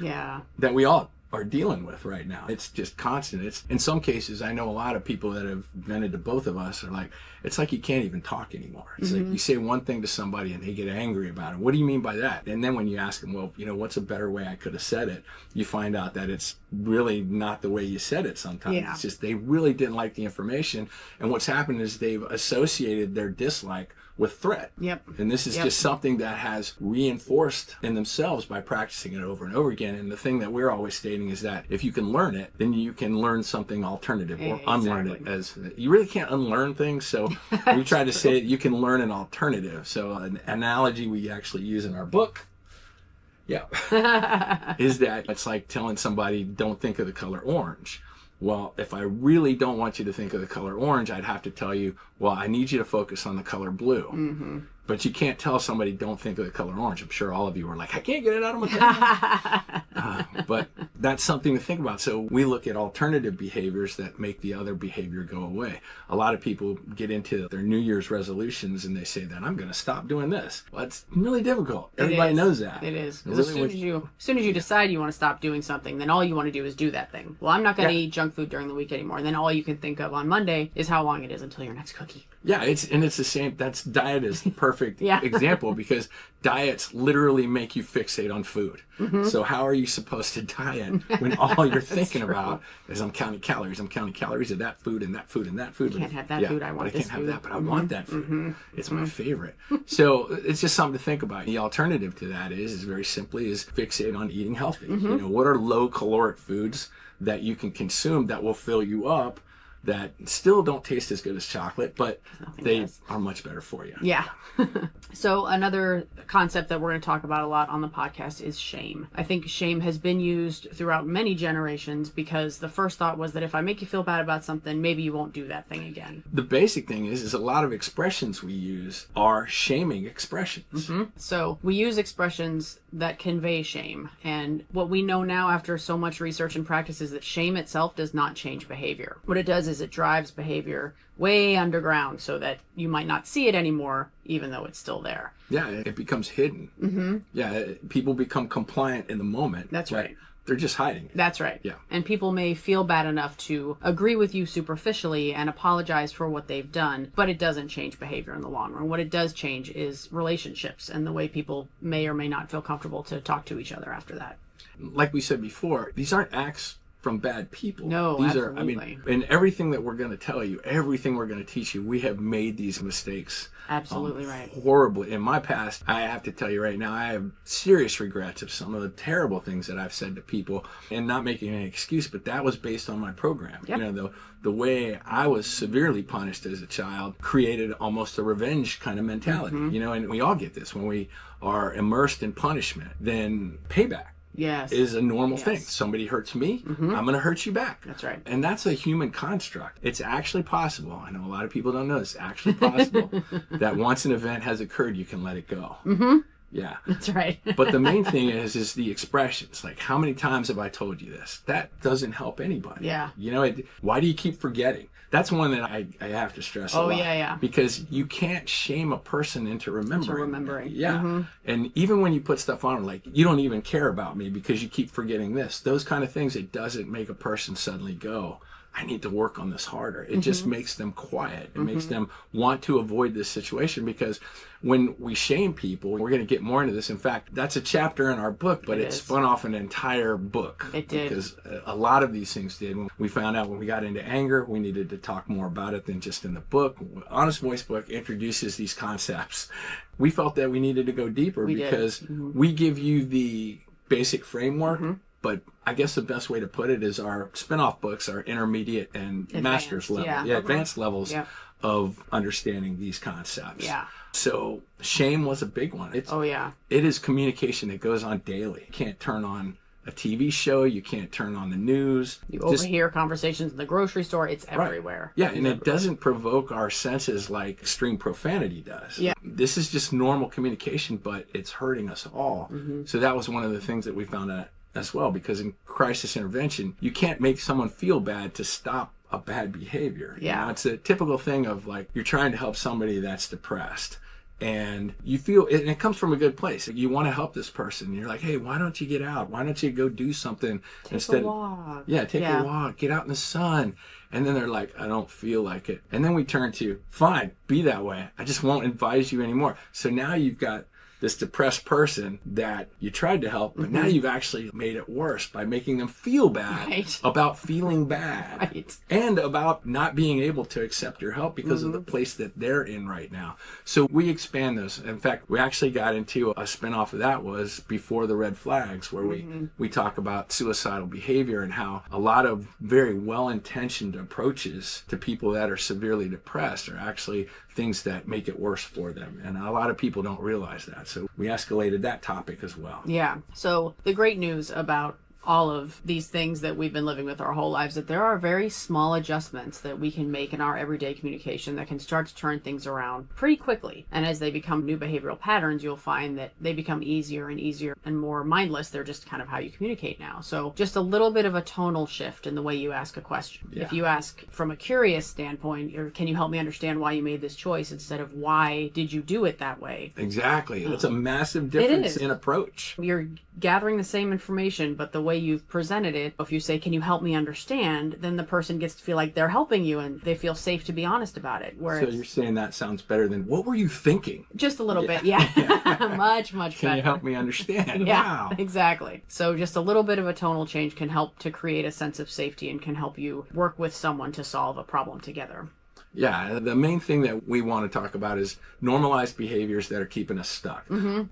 [SPEAKER 1] that we all are dealing with right now. It's just constant. It's in some cases, I know a lot of people that have vented to both of us are like, it's like you can't even talk anymore. It's like you say one thing to somebody and they get angry about it. What do you mean by that? And then when you ask them, well, what's a better way I could have said it? You find out that it's really not the way you said it sometimes. It's just they really didn't like the information. And what's happened is they've associated their dislike with threat. And this is just something that has reinforced in themselves by practicing it over and over again. And the thing that we're always stating is that if you can learn it, then you can learn something alternative or unlearn it. As you really can't unlearn things. So we try to say you can learn an alternative. So an analogy we actually use in our book is that it's like telling somebody, don't think of the color orange. Well, if I really don't want you to think of the color orange, I'd have to tell you, well, I need you to focus on the color blue. But you can't tell somebody, don't think of the color orange. I'm sure all of you are like, I can't get it out of my head. But that's something to think about. So we look at alternative behaviors that make the other behavior go away. A lot of people get into their New Year's resolutions and they say that I'm going to stop doing this. Well, it's really difficult. Everybody knows that.
[SPEAKER 2] It is. Really as soon as you decide you want to stop doing something, then all you want to do is do that thing. Well, I'm not going to eat junk food during the week anymore. And then all you can think of on Monday is how long it is until your next cookie.
[SPEAKER 1] Yeah, it's the same. Diet is the perfect example because diets literally make you fixate on food. So how are you supposed to diet when all you're thinking about is I'm counting calories of that food and that food and that food.
[SPEAKER 2] I can't have that food. I want this food.
[SPEAKER 1] I can't have that, but I want that food. It's my favorite. So it's just something to think about. The alternative to that is very simply is fixate on eating healthy. What are low caloric foods that you can consume that will fill you up that still don't taste as good as chocolate, but they are much better for you.
[SPEAKER 2] Yeah. So another concept that we're going to talk about a lot on the podcast is shame. I think shame has been used throughout many generations because the first thought was that if I make you feel bad about something, maybe you won't do that thing again.
[SPEAKER 1] The basic thing is a lot of expressions we use are shaming expressions.
[SPEAKER 2] So we use expressions that convey shame. And what we know now after so much research and practice is that shame itself does not change behavior. What it does is it drives behavior way underground so that you might not see it anymore, even though it's still there.
[SPEAKER 1] Yeah, it becomes hidden. Yeah, people become compliant in the moment.
[SPEAKER 2] That's right.
[SPEAKER 1] They're just hiding it.
[SPEAKER 2] That's right.
[SPEAKER 1] Yeah.
[SPEAKER 2] And people may feel bad enough to agree with you superficially and apologize for what they've done, but it doesn't change behavior in the long run. What it does change is relationships and the way people may or may not feel comfortable to talk to each other after that.
[SPEAKER 1] Like we said before, these aren't acts from bad people.
[SPEAKER 2] No,
[SPEAKER 1] these
[SPEAKER 2] absolutely.
[SPEAKER 1] are, I mean, and everything that we're going to tell you, everything we're going to teach you, we have made these mistakes.
[SPEAKER 2] Absolutely right.
[SPEAKER 1] Horribly. In my past, I have to tell you right now, I have serious regrets of some of the terrible things that I've said to people, and not making an excuse, but that was based on my program.
[SPEAKER 2] Yep.
[SPEAKER 1] You know, the way I was severely punished as a child created almost a revenge kind of mentality. You know, and we all get this when we are immersed in punishment. Then payback is a normal thing. Somebody hurts me, I'm going to hurt you back.
[SPEAKER 2] That's right.
[SPEAKER 1] And that's a human construct. It's actually possible. I know a lot of people don't know this. It's actually possible that once an event has occurred, you can let it go. Yeah.
[SPEAKER 2] That's right.
[SPEAKER 1] But the main thing is the expressions. Like, how many times have I told you this? That doesn't help anybody.
[SPEAKER 2] Yeah.
[SPEAKER 1] You know, why do you keep forgetting? That's one that I have to stress a lot.
[SPEAKER 2] Yeah.
[SPEAKER 1] Because you can't shame a person into remembering. Yeah. And even when you put stuff on, like, you don't even care about me because you keep forgetting this. Those kind of things, it doesn't make a person suddenly go, I need to work on this harder. It just makes them quiet. It makes them want to avoid this situation, because when we shame people, we're going to get more into this. In fact, that's a chapter in our book, but it spun off an entire book.
[SPEAKER 2] It did.
[SPEAKER 1] Because a lot of these things did. When we found out when we got into anger, we needed to talk more about it than just in the book. Honest Voice book introduces these concepts. We felt that we needed to go deeper because we give you the basic framework, but I guess the best way to put it is our spin-off books are intermediate and master's level. Advanced levels of understanding these concepts. So shame was a big one. It is communication that goes on daily. You can't turn on a TV show. You can't turn on the news.
[SPEAKER 2] You overhear conversations in the grocery store. It's everywhere.
[SPEAKER 1] Yeah, and it doesn't provoke our senses like extreme profanity does.
[SPEAKER 2] Yeah.
[SPEAKER 1] This is just normal communication, but it's hurting us all. So that was one of the things that we found out as well, because in crisis intervention, you can't make someone feel bad to stop a bad behavior. You know, it's a typical thing of, like, you're trying to help somebody that's depressed, and you feel, and it comes from a good place. You want to help this person. You're like, hey, why don't you get out? Why don't you go do something
[SPEAKER 2] Take a walk.
[SPEAKER 1] Take a walk. Get out in the sun. And then they're like, I don't feel like it. And then we turn to, fine, be that way. I just won't advise you anymore. So now you've got this depressed person that you tried to help, but now you've actually made it worse by making them feel bad about feeling bad and about not being able to accept your help because of the place that they're in right now. So we expand those. In fact, we actually got into a spinoff of that was Before the Red Flags, where we talk about suicidal behavior and how a lot of very well-intentioned approaches to people that are severely depressed are actually things that make it worse for them. And a lot of people don't realize that. So we escalated that topic as well.
[SPEAKER 2] Yeah. So the great news about all of these things that we've been living with our whole lives, that there are very small adjustments that we can make in our everyday communication that can start to turn things around pretty quickly. And as they become new behavioral patterns, you'll find that they become easier and easier and more mindless. They're just kind of how you communicate now. So just a little bit of a tonal shift in the way you ask a question. If you ask from a curious standpoint, or can you help me understand why you made this choice, instead of why did you do it that way?
[SPEAKER 1] Exactly. It's a massive difference in approach.
[SPEAKER 2] You're gathering the same information, but the way you've presented it, if you say, can you help me understand, then the person gets to feel like they're helping you and they feel safe to be honest about it.
[SPEAKER 1] So you're saying that sounds better than, what were you thinking?
[SPEAKER 2] Just a little bit, much better.
[SPEAKER 1] Can you help me understand?
[SPEAKER 2] Wow. Exactly. So just a little bit of a tonal change can help to create a sense of safety and can help you work with someone to solve a problem together.
[SPEAKER 1] Yeah, the main thing that we want to talk about is normalized behaviors that are keeping us stuck.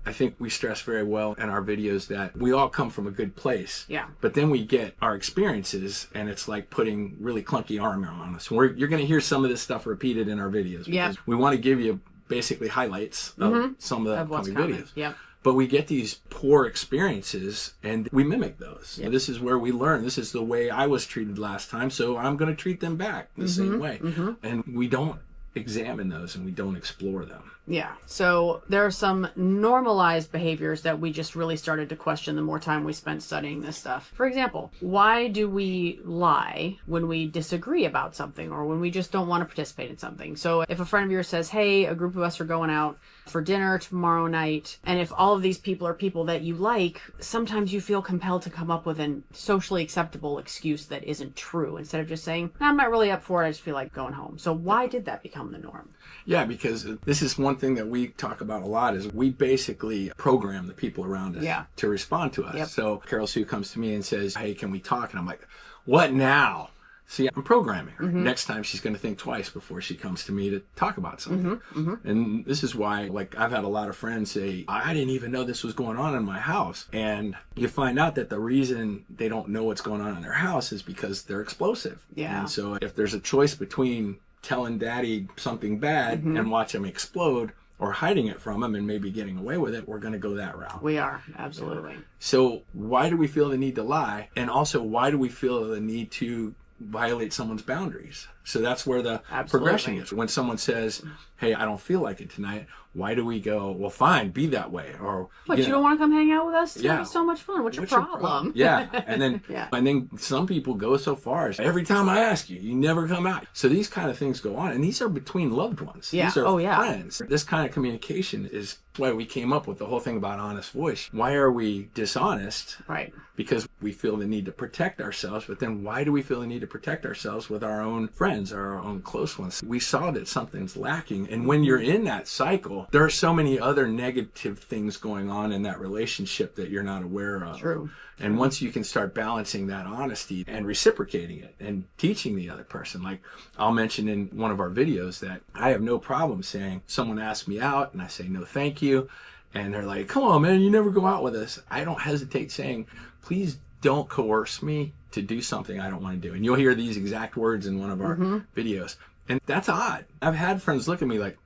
[SPEAKER 1] I think we stress very well in our videos that we all come from a good place.
[SPEAKER 2] Yeah.
[SPEAKER 1] But then we get our experiences, and it's like putting really clunky armor on us. You're going to hear some of this stuff repeated in our videos because we want to give you basically highlights of some of the upcoming videos.
[SPEAKER 2] Yep.
[SPEAKER 1] But we get these poor experiences and we mimic those. Yep. This is where we learn. This is the way I was treated last time, so I'm going to treat them back the same way. And we don't examine those and we don't explore them.
[SPEAKER 2] Yeah. So there are some normalized behaviors that we just really started to question the more time we spent studying this stuff. For example, why do we lie when we disagree about something or when we just don't want to participate in something? So if a friend of yours says, hey, a group of us are going out for dinner tomorrow night, and if all of these people are people that you like, sometimes you feel compelled to come up with an socially acceptable excuse that isn't true, instead of just saying, I'm not really up for it, I just feel like going home. So why did that become the norm?
[SPEAKER 1] Yeah, because this is one thing that we talk about a lot is we basically program the people around us to respond to us. So Carolsue comes to me and says, hey, can we talk? And I'm like, what now? See, I'm programming her. Next time she's going to think twice before she comes to me to talk about something. And this is why, like, I've had a lot of friends say, I didn't even know this was going on in my house. And you find out that the reason they don't know what's going on in their house is because they're explosive.
[SPEAKER 2] Yeah.
[SPEAKER 1] And so if there's a choice between telling daddy something bad and watch him explode, or hiding it from him and maybe getting away with it, we're going to go that route.
[SPEAKER 2] We are, absolutely.
[SPEAKER 1] So why do we feel the need to lie? And also, why do we feel the need to violate someone's boundaries? So that's where the progression is. When someone says, hey, I don't feel like it tonight, why do we go, well, fine, be that way? Or
[SPEAKER 2] what, you don't want to come hang out with us? It's
[SPEAKER 1] yeah.
[SPEAKER 2] gonna be so much fun. What's your problem?
[SPEAKER 1] Yeah. And then
[SPEAKER 2] Yeah.
[SPEAKER 1] and then some people go so far as, every time I ask you, you never come out. So these kind of things go on, and these are between loved ones.
[SPEAKER 2] Yeah.
[SPEAKER 1] These are
[SPEAKER 2] yeah.
[SPEAKER 1] friends. This kind of communication is why we came up with the whole thing about honest voice. Why are we dishonest?
[SPEAKER 2] Right.
[SPEAKER 1] Because we feel the need to protect ourselves, but then why do we feel the need to protect ourselves with our own friends or our own close ones? We saw that something's lacking, and when you're in that cycle, there are so many other negative things going on in that relationship that you're not aware of.
[SPEAKER 2] True.
[SPEAKER 1] And once you can start balancing that honesty and reciprocating it and teaching the other person, like I'll mention in one of our videos that I have no problem saying, someone asks me out and I say, no, thank you. And they're like, come on, man, you never go out with us. I don't hesitate saying, please don't coerce me to do something I don't want to do. And you'll hear these exact words in one of our videos. And that's odd. I've had friends look at me like,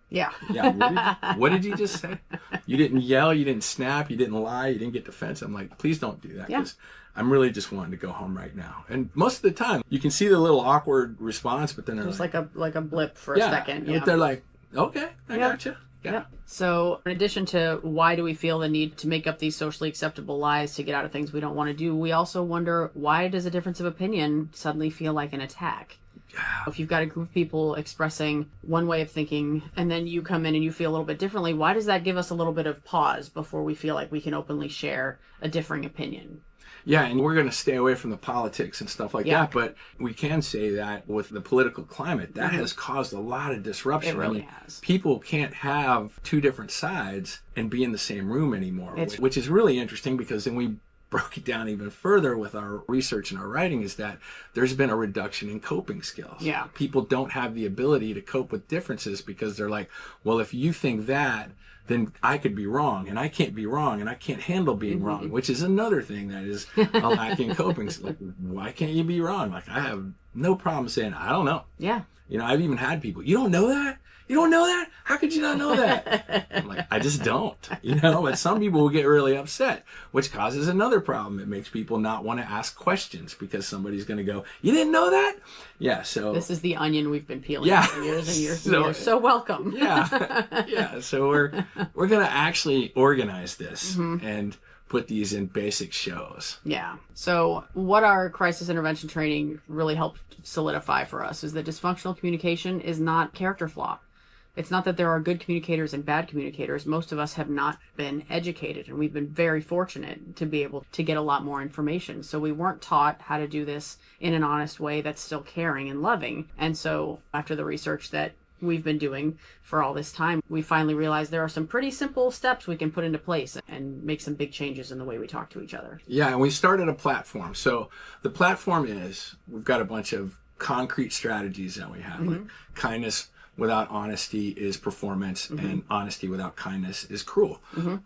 [SPEAKER 2] Yeah.
[SPEAKER 1] What did you just say? You didn't yell, you didn't snap, you didn't lie, you didn't get defensive. I'm like, please don't do that, because I'm really just wanting to go home right now. And most of the time, you can see the little awkward response, but then they're
[SPEAKER 2] Just
[SPEAKER 1] like
[SPEAKER 2] a blip for a second.
[SPEAKER 1] But they're like, okay, I gotcha. Yeah.
[SPEAKER 2] So in addition to why do we feel the need to make up these socially acceptable lies to get out of things we don't want to do, we also wonder, why does a difference of opinion suddenly feel like an attack? If you've got a group of people expressing one way of thinking and then you come in and you feel a little bit differently, why does that give us a little bit of pause before we feel like we can openly share a differing opinion?
[SPEAKER 1] Yeah, and we're going to stay away from the politics and stuff like that, but we can say that with the political climate, that has caused a lot of disruption.
[SPEAKER 2] It really has.
[SPEAKER 1] People can't have two different sides and be in the same room anymore, which is really interesting, because then we broke it down even further with our research and our writing, is that there's been a reduction in coping skills.
[SPEAKER 2] Yeah.
[SPEAKER 1] People don't have the ability to cope with differences because they're like, well, if you think that, then I could be wrong, and I can't be wrong, and I can't handle being wrong, which is another thing that is a lack in coping. Like, why can't you be wrong? Like, I have no problem saying, I don't know.
[SPEAKER 2] Yeah.
[SPEAKER 1] You know, I've even had people, you don't know that? You don't know that? How could you not know that? I'm like, I just don't, you know, but some people will get really upset, which causes another problem. It makes people not want to ask questions because somebody's going to go, you didn't know that? Yeah. So
[SPEAKER 2] this is the onion we've been peeling for years and years and years. So welcome.
[SPEAKER 1] Yeah. So we're going to actually organize this and put these in basic shows.
[SPEAKER 2] Yeah. So what our crisis intervention training really helped solidify for us is that dysfunctional communication is not character flaw. It's not that there are good communicators and bad communicators. Most of us have not been educated, and we've been very fortunate to be able to get a lot more information. So we weren't taught how to do this in an honest way that's still caring and loving. And so after the research that we've been doing for all this time, we finally realized there are some pretty simple steps we can put into place and make some big changes in the way we talk to each other.
[SPEAKER 1] Yeah, and we started a platform. So the platform is, we've got a bunch of concrete strategies that we have. Like kindness without honesty is performance, and honesty without kindness is cruel.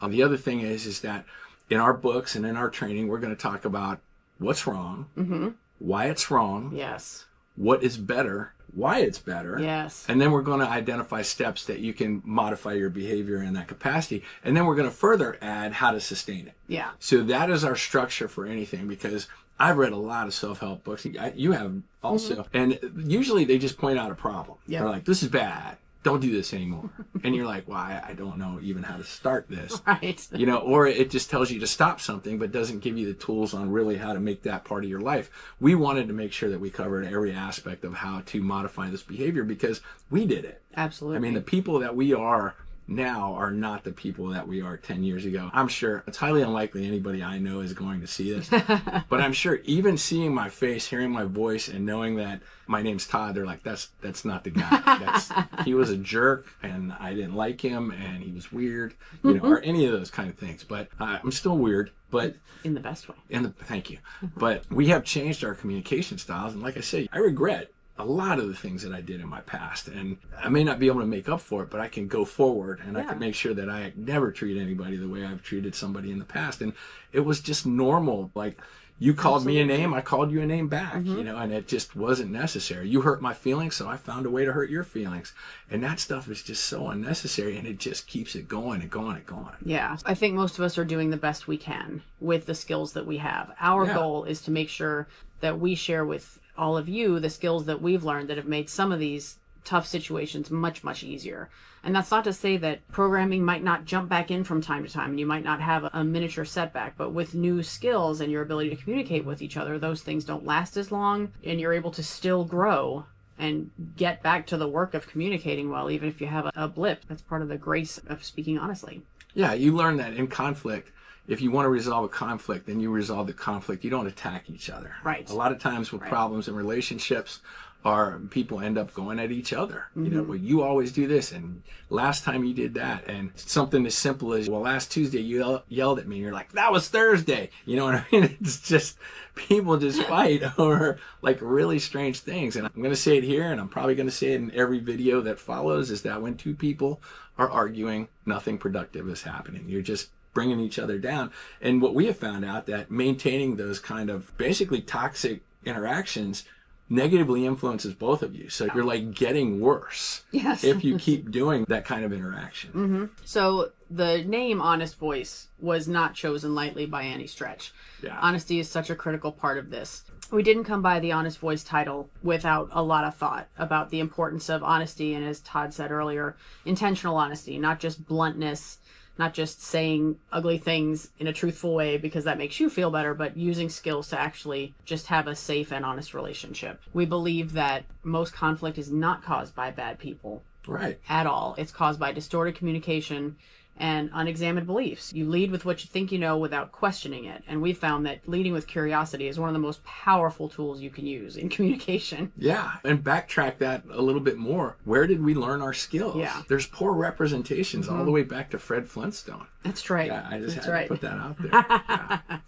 [SPEAKER 1] The other thing is that in our books and in our training, we're going to talk about what's wrong, why it's wrong,
[SPEAKER 2] Yes.
[SPEAKER 1] what is better, why it's better.
[SPEAKER 2] Yes.
[SPEAKER 1] And then we're going to identify steps that you can modify your behavior in that capacity. And then we're going to further add how to sustain it.
[SPEAKER 2] Yeah.
[SPEAKER 1] So that is our structure for anything, because I've read a lot of self-help books. You have also. And usually they just point out a problem.
[SPEAKER 2] Yeah.
[SPEAKER 1] They're like, this is bad. Don't do this anymore. And you're like, well, I don't know even how to start this.
[SPEAKER 2] Right.
[SPEAKER 1] You know, or it just tells you to stop something, but doesn't give you the tools on really how to make that part of your life. We wanted to make sure that we covered every aspect of how to modify this behavior, because we did it.
[SPEAKER 2] Absolutely.
[SPEAKER 1] I mean, the people that we are now are not the people that we are 10 years ago. I'm sure it's highly unlikely anybody I know is going to see this, but I'm sure even seeing my face, hearing my voice, and knowing that my name's Todd, they're like, that's not the guy. He was a jerk, and I didn't like him, and he was weird, you know, or any of those kind of things. But I'm still weird, But
[SPEAKER 2] in the best way.
[SPEAKER 1] Thank you. But we have changed our communication styles. And like I say, I regret a lot of the things that I did in my past. And I may not be able to make up for it, but I can go forward and I can make sure that I never treat anybody the way I've treated somebody in the past. And it was just normal. Like, you called me a name, I called you a name back, you know, and it just wasn't necessary. You hurt my feelings, so I found a way to hurt your feelings. And that stuff is just so unnecessary, and it just keeps it going and going and going.
[SPEAKER 2] Yeah. I think most of us are doing the best we can with the skills that we have. Our goal is to make sure that we share with all of you the skills that we've learned that have made some of these tough situations much, much easier. And that's not to say that programming might not jump back in from time to time and you might not have a miniature setback, but with new skills and your ability to communicate with each other, those things don't last as long and you're able to still grow and get back to the work of communicating well, even if you have a blip. That's part of the grace of speaking honestly.
[SPEAKER 1] Yeah, you learn that in conflict. If you want to resolve a conflict, then you resolve the conflict. You don't attack each other.
[SPEAKER 2] Right.
[SPEAKER 1] A lot of times with problems in relationships, people end up going at each other. You know, well, you always do this, and last time you did that, and something as simple as, well, last Tuesday you yelled at me, and you're like, that was Thursday. You know what I mean? It's just, people just fight over like really strange things. And I'm going to say it here, and I'm probably going to say it in every video that follows, is that when two people are arguing, nothing productive is happening. You're just bringing each other down. And what we have found out, that maintaining those kind of basically toxic interactions negatively influences both of you. So you're like getting worse if you keep doing that kind of interaction.
[SPEAKER 2] So the name Honest Voice was not chosen lightly by any stretch. Honesty is such a critical part of this. We didn't come by the Honest Voice title without a lot of thought about the importance of honesty, and as Todd said earlier, intentional honesty, not just bluntness, not just saying ugly things in a truthful way because that makes you feel better, but using skills to actually just have a safe and honest relationship. We believe that most conflict is not caused by bad people.
[SPEAKER 1] Right.
[SPEAKER 2] At all. It's caused by distorted communication and unexamined beliefs. You lead with what you think you know without questioning it. And we've found that leading with curiosity is one of the most powerful tools you can use in communication.
[SPEAKER 1] Yeah. And backtrack that a little bit more. Where did we learn our skills?
[SPEAKER 2] Yeah.
[SPEAKER 1] There's poor representations all the way back to Fred Flintstone.
[SPEAKER 2] That's right.
[SPEAKER 1] Yeah, I just
[SPEAKER 2] That's
[SPEAKER 1] had
[SPEAKER 2] right.
[SPEAKER 1] to put that out there. Yeah.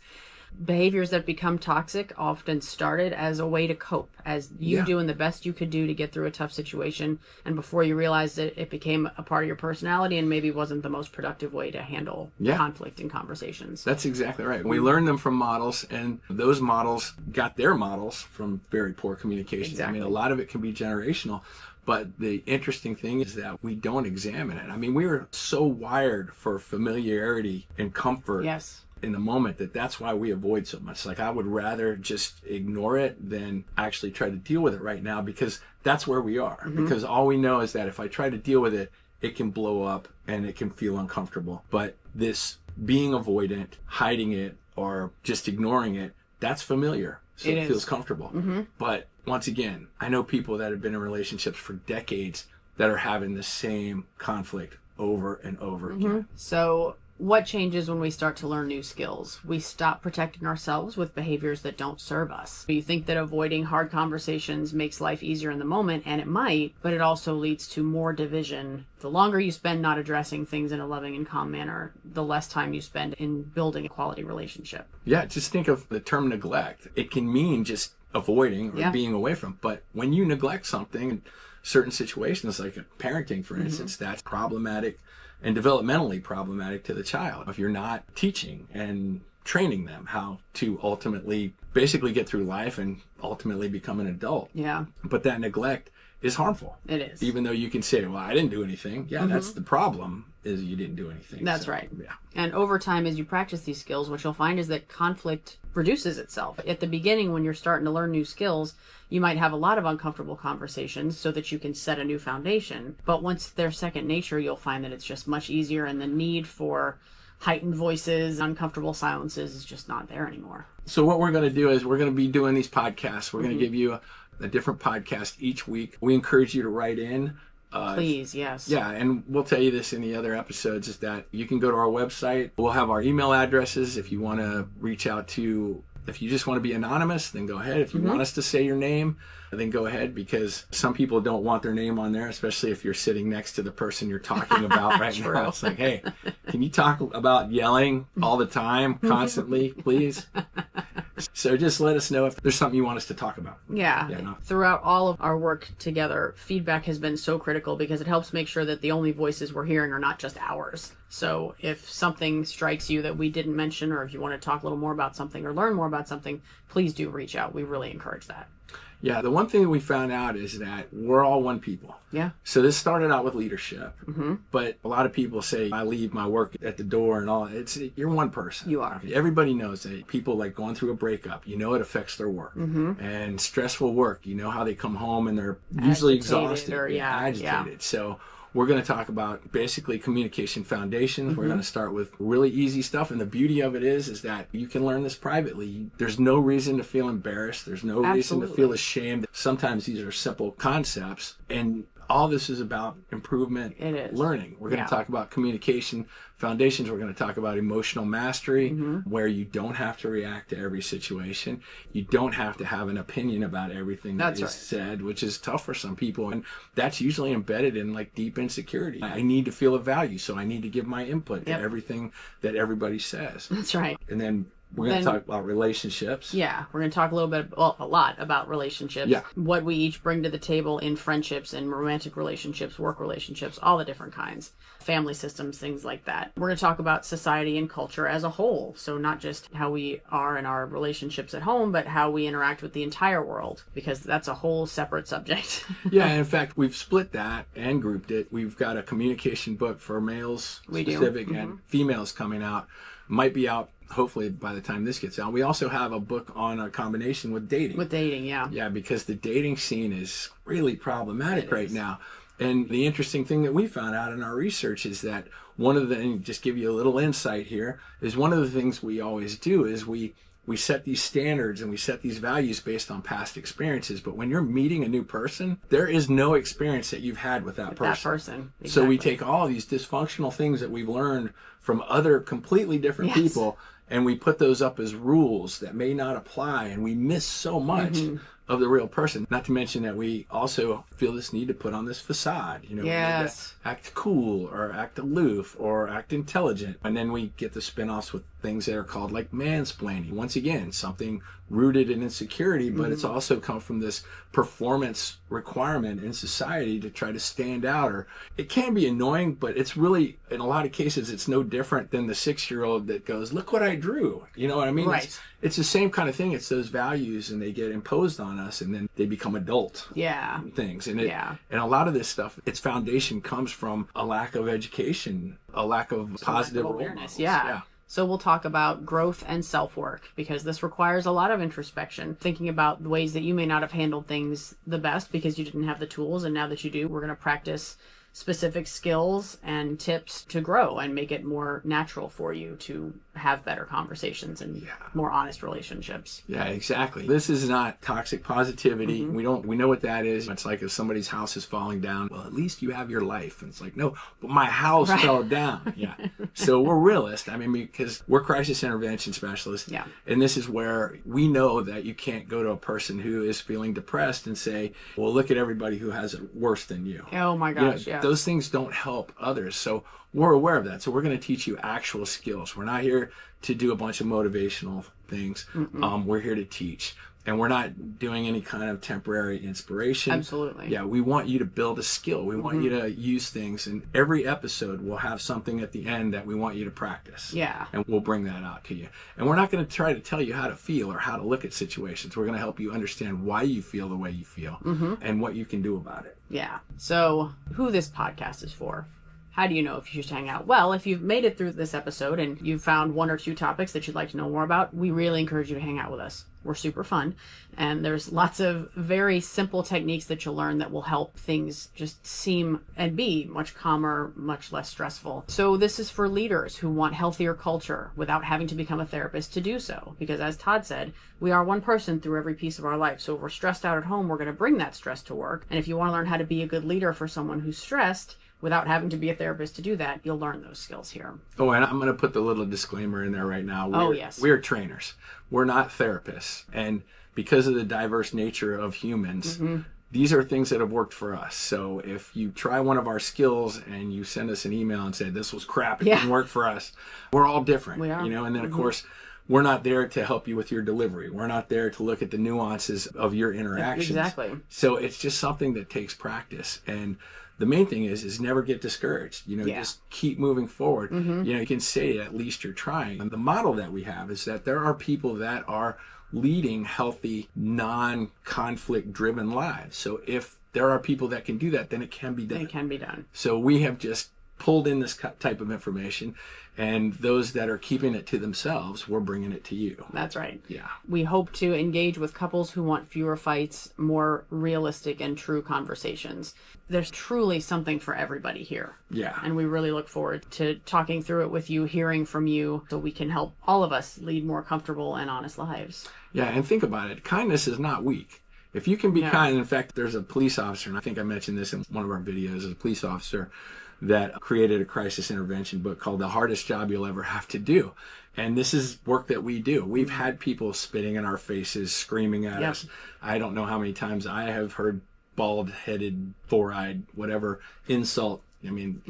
[SPEAKER 2] Behaviors that become toxic often started as a way to cope, as you doing the best you could do to get through a tough situation, and before you realized it, it became a part of your personality and maybe wasn't the most productive way to handle conflict in conversations.
[SPEAKER 1] That's exactly right. We learned them from models, and those models got their models from very poor communication.
[SPEAKER 2] Exactly.
[SPEAKER 1] I mean, a lot of it can be generational, but the interesting thing is that we don't examine it. I mean, we were so wired for familiarity and comfort.
[SPEAKER 2] Yes.
[SPEAKER 1] In the moment, that's why we avoid so much. Like, I would rather just ignore it than actually try to deal with it right now, because that's where we are. Because all we know is that if I try to deal with it, it can blow up and it can feel uncomfortable. But this being avoidant, hiding it, or just ignoring it, that's familiar. So it feels comfortable. But once again, I know people that have been in relationships for decades that are having the same conflict over and over again.
[SPEAKER 2] So what changes when we start to learn new skills? We stop protecting ourselves with behaviors that don't serve us. You think that avoiding hard conversations makes life easier in the moment, and it might, but it also leads to more division. The longer you spend not addressing things in a loving and calm manner, the less time you spend in building a quality relationship.
[SPEAKER 1] Yeah, just think of the term neglect. It can mean just avoiding or being away from. But when you neglect something, in certain situations, like parenting, for instance, that's problematic and developmentally problematic to the child. If you're not teaching and training them how to ultimately basically get through life and ultimately become an adult.
[SPEAKER 2] Yeah.
[SPEAKER 1] But that neglect is harmful.
[SPEAKER 2] It is.
[SPEAKER 1] Even though you can say, well, I didn't do anything. Yeah, that's the problem, is you didn't do anything.
[SPEAKER 2] That's right.
[SPEAKER 1] Yeah.
[SPEAKER 2] And over time, as you practice these skills, what you'll find is that conflict reduces itself. At the beginning, when you're starting to learn new skills, you might have a lot of uncomfortable conversations so that you can set a new foundation. But once they're second nature, you'll find that it's just much easier, and the need for heightened voices, uncomfortable silences is just not there anymore.
[SPEAKER 1] So what we're going to do is we're going to be doing these podcasts. We're going to give you a different podcast each week. We encourage you to write in.
[SPEAKER 2] Please, yes.
[SPEAKER 1] Yeah, and we'll tell you this in the other episodes, is that you can go to our website. We'll have our email addresses if you want to reach out to If you just want to be anonymous, then go ahead. If you want us to say your name, then go ahead, because some people don't want their name on there, especially if you're sitting next to the person you're talking about right now. It's like, hey, can you talk about yelling all the time, constantly, please? So just let us know if there's something you want us to talk about.
[SPEAKER 2] Yeah. Throughout all of our work together, feedback has been so critical because it helps make sure that the only voices we're hearing are not just ours. So if something strikes you that we didn't mention, or if you want to talk a little more about something or learn more about something, please do reach out. We really encourage that.
[SPEAKER 1] Yeah, the one thing that we found out is that we're all one people.
[SPEAKER 2] Yeah.
[SPEAKER 1] So this started out with leadership, but a lot of people say, I leave my work at the door and all. You're one person.
[SPEAKER 2] You are.
[SPEAKER 1] Everybody knows that people like going through a breakup, it affects their work. And stressful work, how they come home and they're usually exhausted
[SPEAKER 2] or
[SPEAKER 1] agitated.
[SPEAKER 2] Yeah.
[SPEAKER 1] So we're going to talk about basically communication foundations. We're going to start with really easy stuff. And the beauty of it is that you can learn this privately. There's no reason to feel embarrassed. There's no reason to feel ashamed. Sometimes these are simple concepts. And all this is about improvement, learning. We're going to talk about communication foundations. We're going to talk about emotional mastery, where you don't have to react to every situation. You don't have to have an opinion about everything that is said, which is tough for some people. And that's usually embedded in like deep insecurity. I need to feel a value, so I need to give my input to everything that everybody says.
[SPEAKER 2] That's right.
[SPEAKER 1] And then we're going to talk about relationships.
[SPEAKER 2] Yeah, we're going to talk a lot about relationships.
[SPEAKER 1] Yeah.
[SPEAKER 2] What we each bring to the table in friendships and romantic relationships, work relationships, all the different kinds, family systems, things like that. We're going to talk about society and culture as a whole. So not just how we are in our relationships at home, but how we interact with the entire world, because that's a whole separate subject.
[SPEAKER 1] Yeah, in fact, we've split that and grouped it. We've got a communication book for males specific and females coming out. Might be out hopefully by the time this gets out. We also have a book on a combination with dating.
[SPEAKER 2] With dating, yeah.
[SPEAKER 1] Yeah, because the dating scene is really problematic right now. And the interesting thing that we found out in our research is that and just give you a little insight here, is one of the things we always do is we set these standards and we set these values based on past experiences. But when you're meeting a new person, there is no experience that you've had with that person.
[SPEAKER 2] Exactly.
[SPEAKER 1] So we take all of these dysfunctional things that we've learned from other completely different people, and we put those up as rules that may not apply, and we miss so much of the real person. Not to mention that we also feel this need to put on this facade, act cool or act aloof or act intelligent. And then we get the spin-offs with things that are called like mansplaining. Once again, something rooted in insecurity, but it's also come from this performance requirement in society to try to stand out. Or it can be annoying, but it's really, in a lot of cases, it's no different than the 6-year-old that goes, look what I drew. You know what I mean?
[SPEAKER 2] Right.
[SPEAKER 1] It's the same kind of thing. It's those values, and they get imposed on us, and then they become adult things. And and a lot of this stuff, its foundation comes from a lack of education, a lack of positive
[SPEAKER 2] awareness. Yeah. So we'll talk about growth and self-work, because this requires a lot of introspection, thinking about the ways that you may not have handled things the best because you didn't have the tools, and now that you do, we're going to practice specific skills and tips to grow and make it more natural for you to have better conversations and more honest relationships.
[SPEAKER 1] Yeah, exactly. This is not toxic positivity. We know what that is. It's like if somebody's house is falling down, well, at least you have your life. And it's like, no, but my house fell down. Yeah. So we're realists. I mean, because we're crisis intervention specialists. Yeah. And this is where we know that you can't go to a person who is feeling depressed and say, well, look at everybody who has it worse than you.
[SPEAKER 2] Oh my gosh,
[SPEAKER 1] those things don't help others. So we're aware of that. So we're going to teach you actual skills. We're not here to do a bunch of motivational things. We're here to teach. And we're not doing any kind of temporary inspiration.
[SPEAKER 2] Absolutely.
[SPEAKER 1] Yeah, we want you to build a skill. We want you to use things. And every episode will have something at the end that we want you to practice.
[SPEAKER 2] Yeah.
[SPEAKER 1] And we'll bring that out to you. And we're not going to try to tell you how to feel or how to look at situations. We're going to help you understand why you feel the way you feel and what you can do about it.
[SPEAKER 2] Yeah. So who this podcast is for. How do you know if you should hang out? Well, if you've made it through this episode and you've found 1 or 2 topics that you'd like to know more about, we really encourage you to hang out with us. We're super fun. And there's lots of very simple techniques that you'll learn that will help things just seem and be much calmer, much less stressful. So this is for leaders who want healthier culture without having to become a therapist to do so. Because as Todd said, we are one person through every piece of our life. So if we're stressed out at home, we're going to bring that stress to work. And if you want to learn how to be a good leader for someone who's stressed, without having to be a therapist to do that, you'll learn those skills here.
[SPEAKER 1] Oh, and I'm going to put the little disclaimer in there right now.
[SPEAKER 2] Yes.
[SPEAKER 1] We're trainers. We're not therapists. And because of the diverse nature of humans, these are things that have worked for us. So if you try one of our skills and you send us an email and say, this was crap, it didn't work for us, we're all different.
[SPEAKER 2] We are.
[SPEAKER 1] You know, and then of course, we're not there to help you with your delivery. We're not there to look at the nuances of your interactions.
[SPEAKER 2] Exactly.
[SPEAKER 1] So it's just something that takes practice. And the main thing is never get discouraged. You know, just keep moving forward. You know, you can say at least you're trying. And the model that we have is that there are people that are leading healthy, non-conflict driven lives. So if there are people that can do that, then it can be done.
[SPEAKER 2] It can be done.
[SPEAKER 1] So we have just pulled in this type of information, and those that are keeping it to themselves, we're bringing it to you.
[SPEAKER 2] That's right.
[SPEAKER 1] Yeah.
[SPEAKER 2] We hope to engage with couples who want fewer fights, more realistic and true conversations. There's truly something for everybody here.
[SPEAKER 1] Yeah.
[SPEAKER 2] And we really look forward to talking through it with you, hearing from you, so we can help all of us lead more comfortable and honest lives.
[SPEAKER 1] Yeah, and think about it. Kindness is not weak. If you can be kind, in fact, there's a police officer, and I think I mentioned this in one of our videos, a police officer that created a crisis intervention book called The Hardest Job You'll Ever Have to Do. And this is work that we do. We've had people spitting in our faces, screaming at us. I don't know how many times I have heard bald-headed, four-eyed, whatever insult. I mean,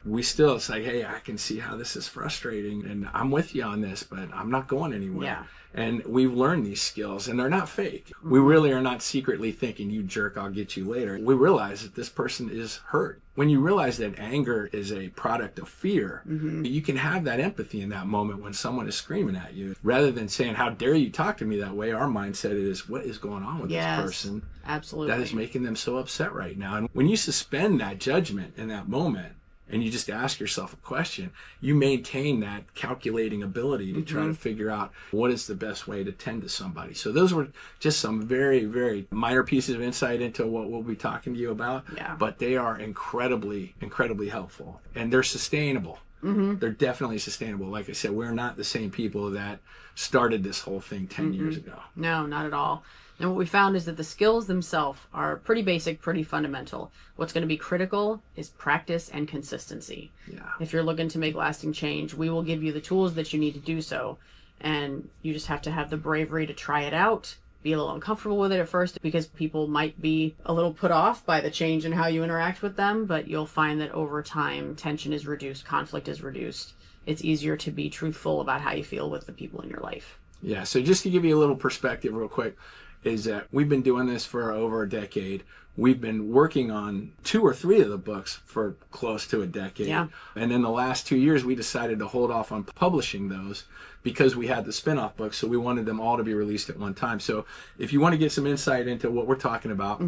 [SPEAKER 1] we still, it's like, hey, I can see how this is frustrating, and I'm with you on this, but I'm not going anywhere.
[SPEAKER 2] Yeah.
[SPEAKER 1] And we've learned these skills, and they're not fake. We really are not secretly thinking, you jerk, I'll get you later. We realize that this person is hurt. When you realize that anger is a product of fear, you can have that empathy in that moment when someone is screaming at you. Rather than saying, how dare you talk to me that way, our mindset is, what is going on with this person?
[SPEAKER 2] Absolutely.
[SPEAKER 1] That is making them so upset right now. And when you suspend that judgment in that moment, and you just ask yourself a question, you maintain that calculating ability to try to figure out what is the best way to tend to somebody. So those were just some very, very minor pieces of insight into what we'll be talking to you about.
[SPEAKER 2] Yeah.
[SPEAKER 1] But they are incredibly, incredibly helpful. And they're sustainable. They're definitely sustainable. Like I said, we're not the same people that started this whole thing 10 years ago.
[SPEAKER 2] No, not at all. And what we found is that the skills themselves are pretty basic, pretty fundamental. What's going to be critical is practice and consistency.
[SPEAKER 1] Yeah.
[SPEAKER 2] If you're looking to make lasting change, we will give you the tools that you need to do so. And you just have to have the bravery to try it out, be a little uncomfortable with it at first because people might be a little put off by the change in how you interact with them, but you'll find that over time, tension is reduced, conflict is reduced. It's easier to be truthful about how you feel with the people in your life.
[SPEAKER 1] Yeah, so just to give you a little perspective real quick, is that we've been doing this for over a decade. We've been working on 2 or 3 of the books for close to a decade.
[SPEAKER 2] Yeah.
[SPEAKER 1] And in the last 2 years, we decided to hold off on publishing those because we had the spin-off books, so we wanted them all to be released at one time. So if you want to get some insight into what we're talking about,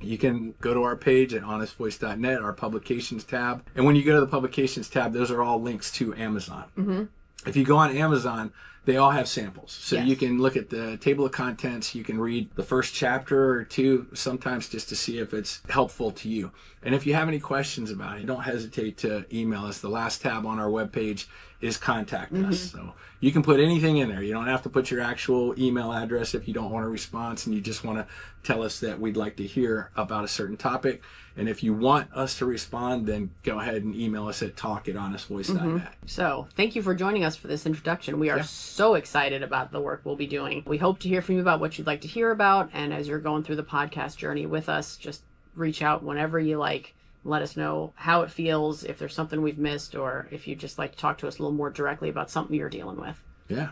[SPEAKER 1] you can go to our page at honestvoice.net, our publications tab. And when you go to the publications tab, those are all links to Amazon. If you go on Amazon, they all have samples. So you can look at the table of contents. You can read the first chapter or 2 sometimes just to see if it's helpful to you. And if you have any questions about it, don't hesitate to email us. The last tab on our webpage is Contact Us. So you can put anything in there. You don't have to put your actual email address if you don't want a response and you just want to tell us that we'd like to hear about a certain topic. And if you want us to respond, then go ahead and email us at talk@honestvoice.net.
[SPEAKER 2] So thank you for joining us for this introduction. We are so excited about the work we'll be doing. We hope to hear from you about what you'd like to hear about. And as you're going through the podcast journey with us, just reach out whenever you like. Let us know how it feels, if there's something we've missed, or if you'd just like to talk to us a little more directly about something you're dealing with.
[SPEAKER 1] Yeah.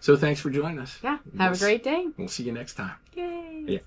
[SPEAKER 1] So thanks for joining us.
[SPEAKER 2] Yeah. Have a great day.
[SPEAKER 1] We'll see you next time.
[SPEAKER 2] Yay.
[SPEAKER 1] Yeah.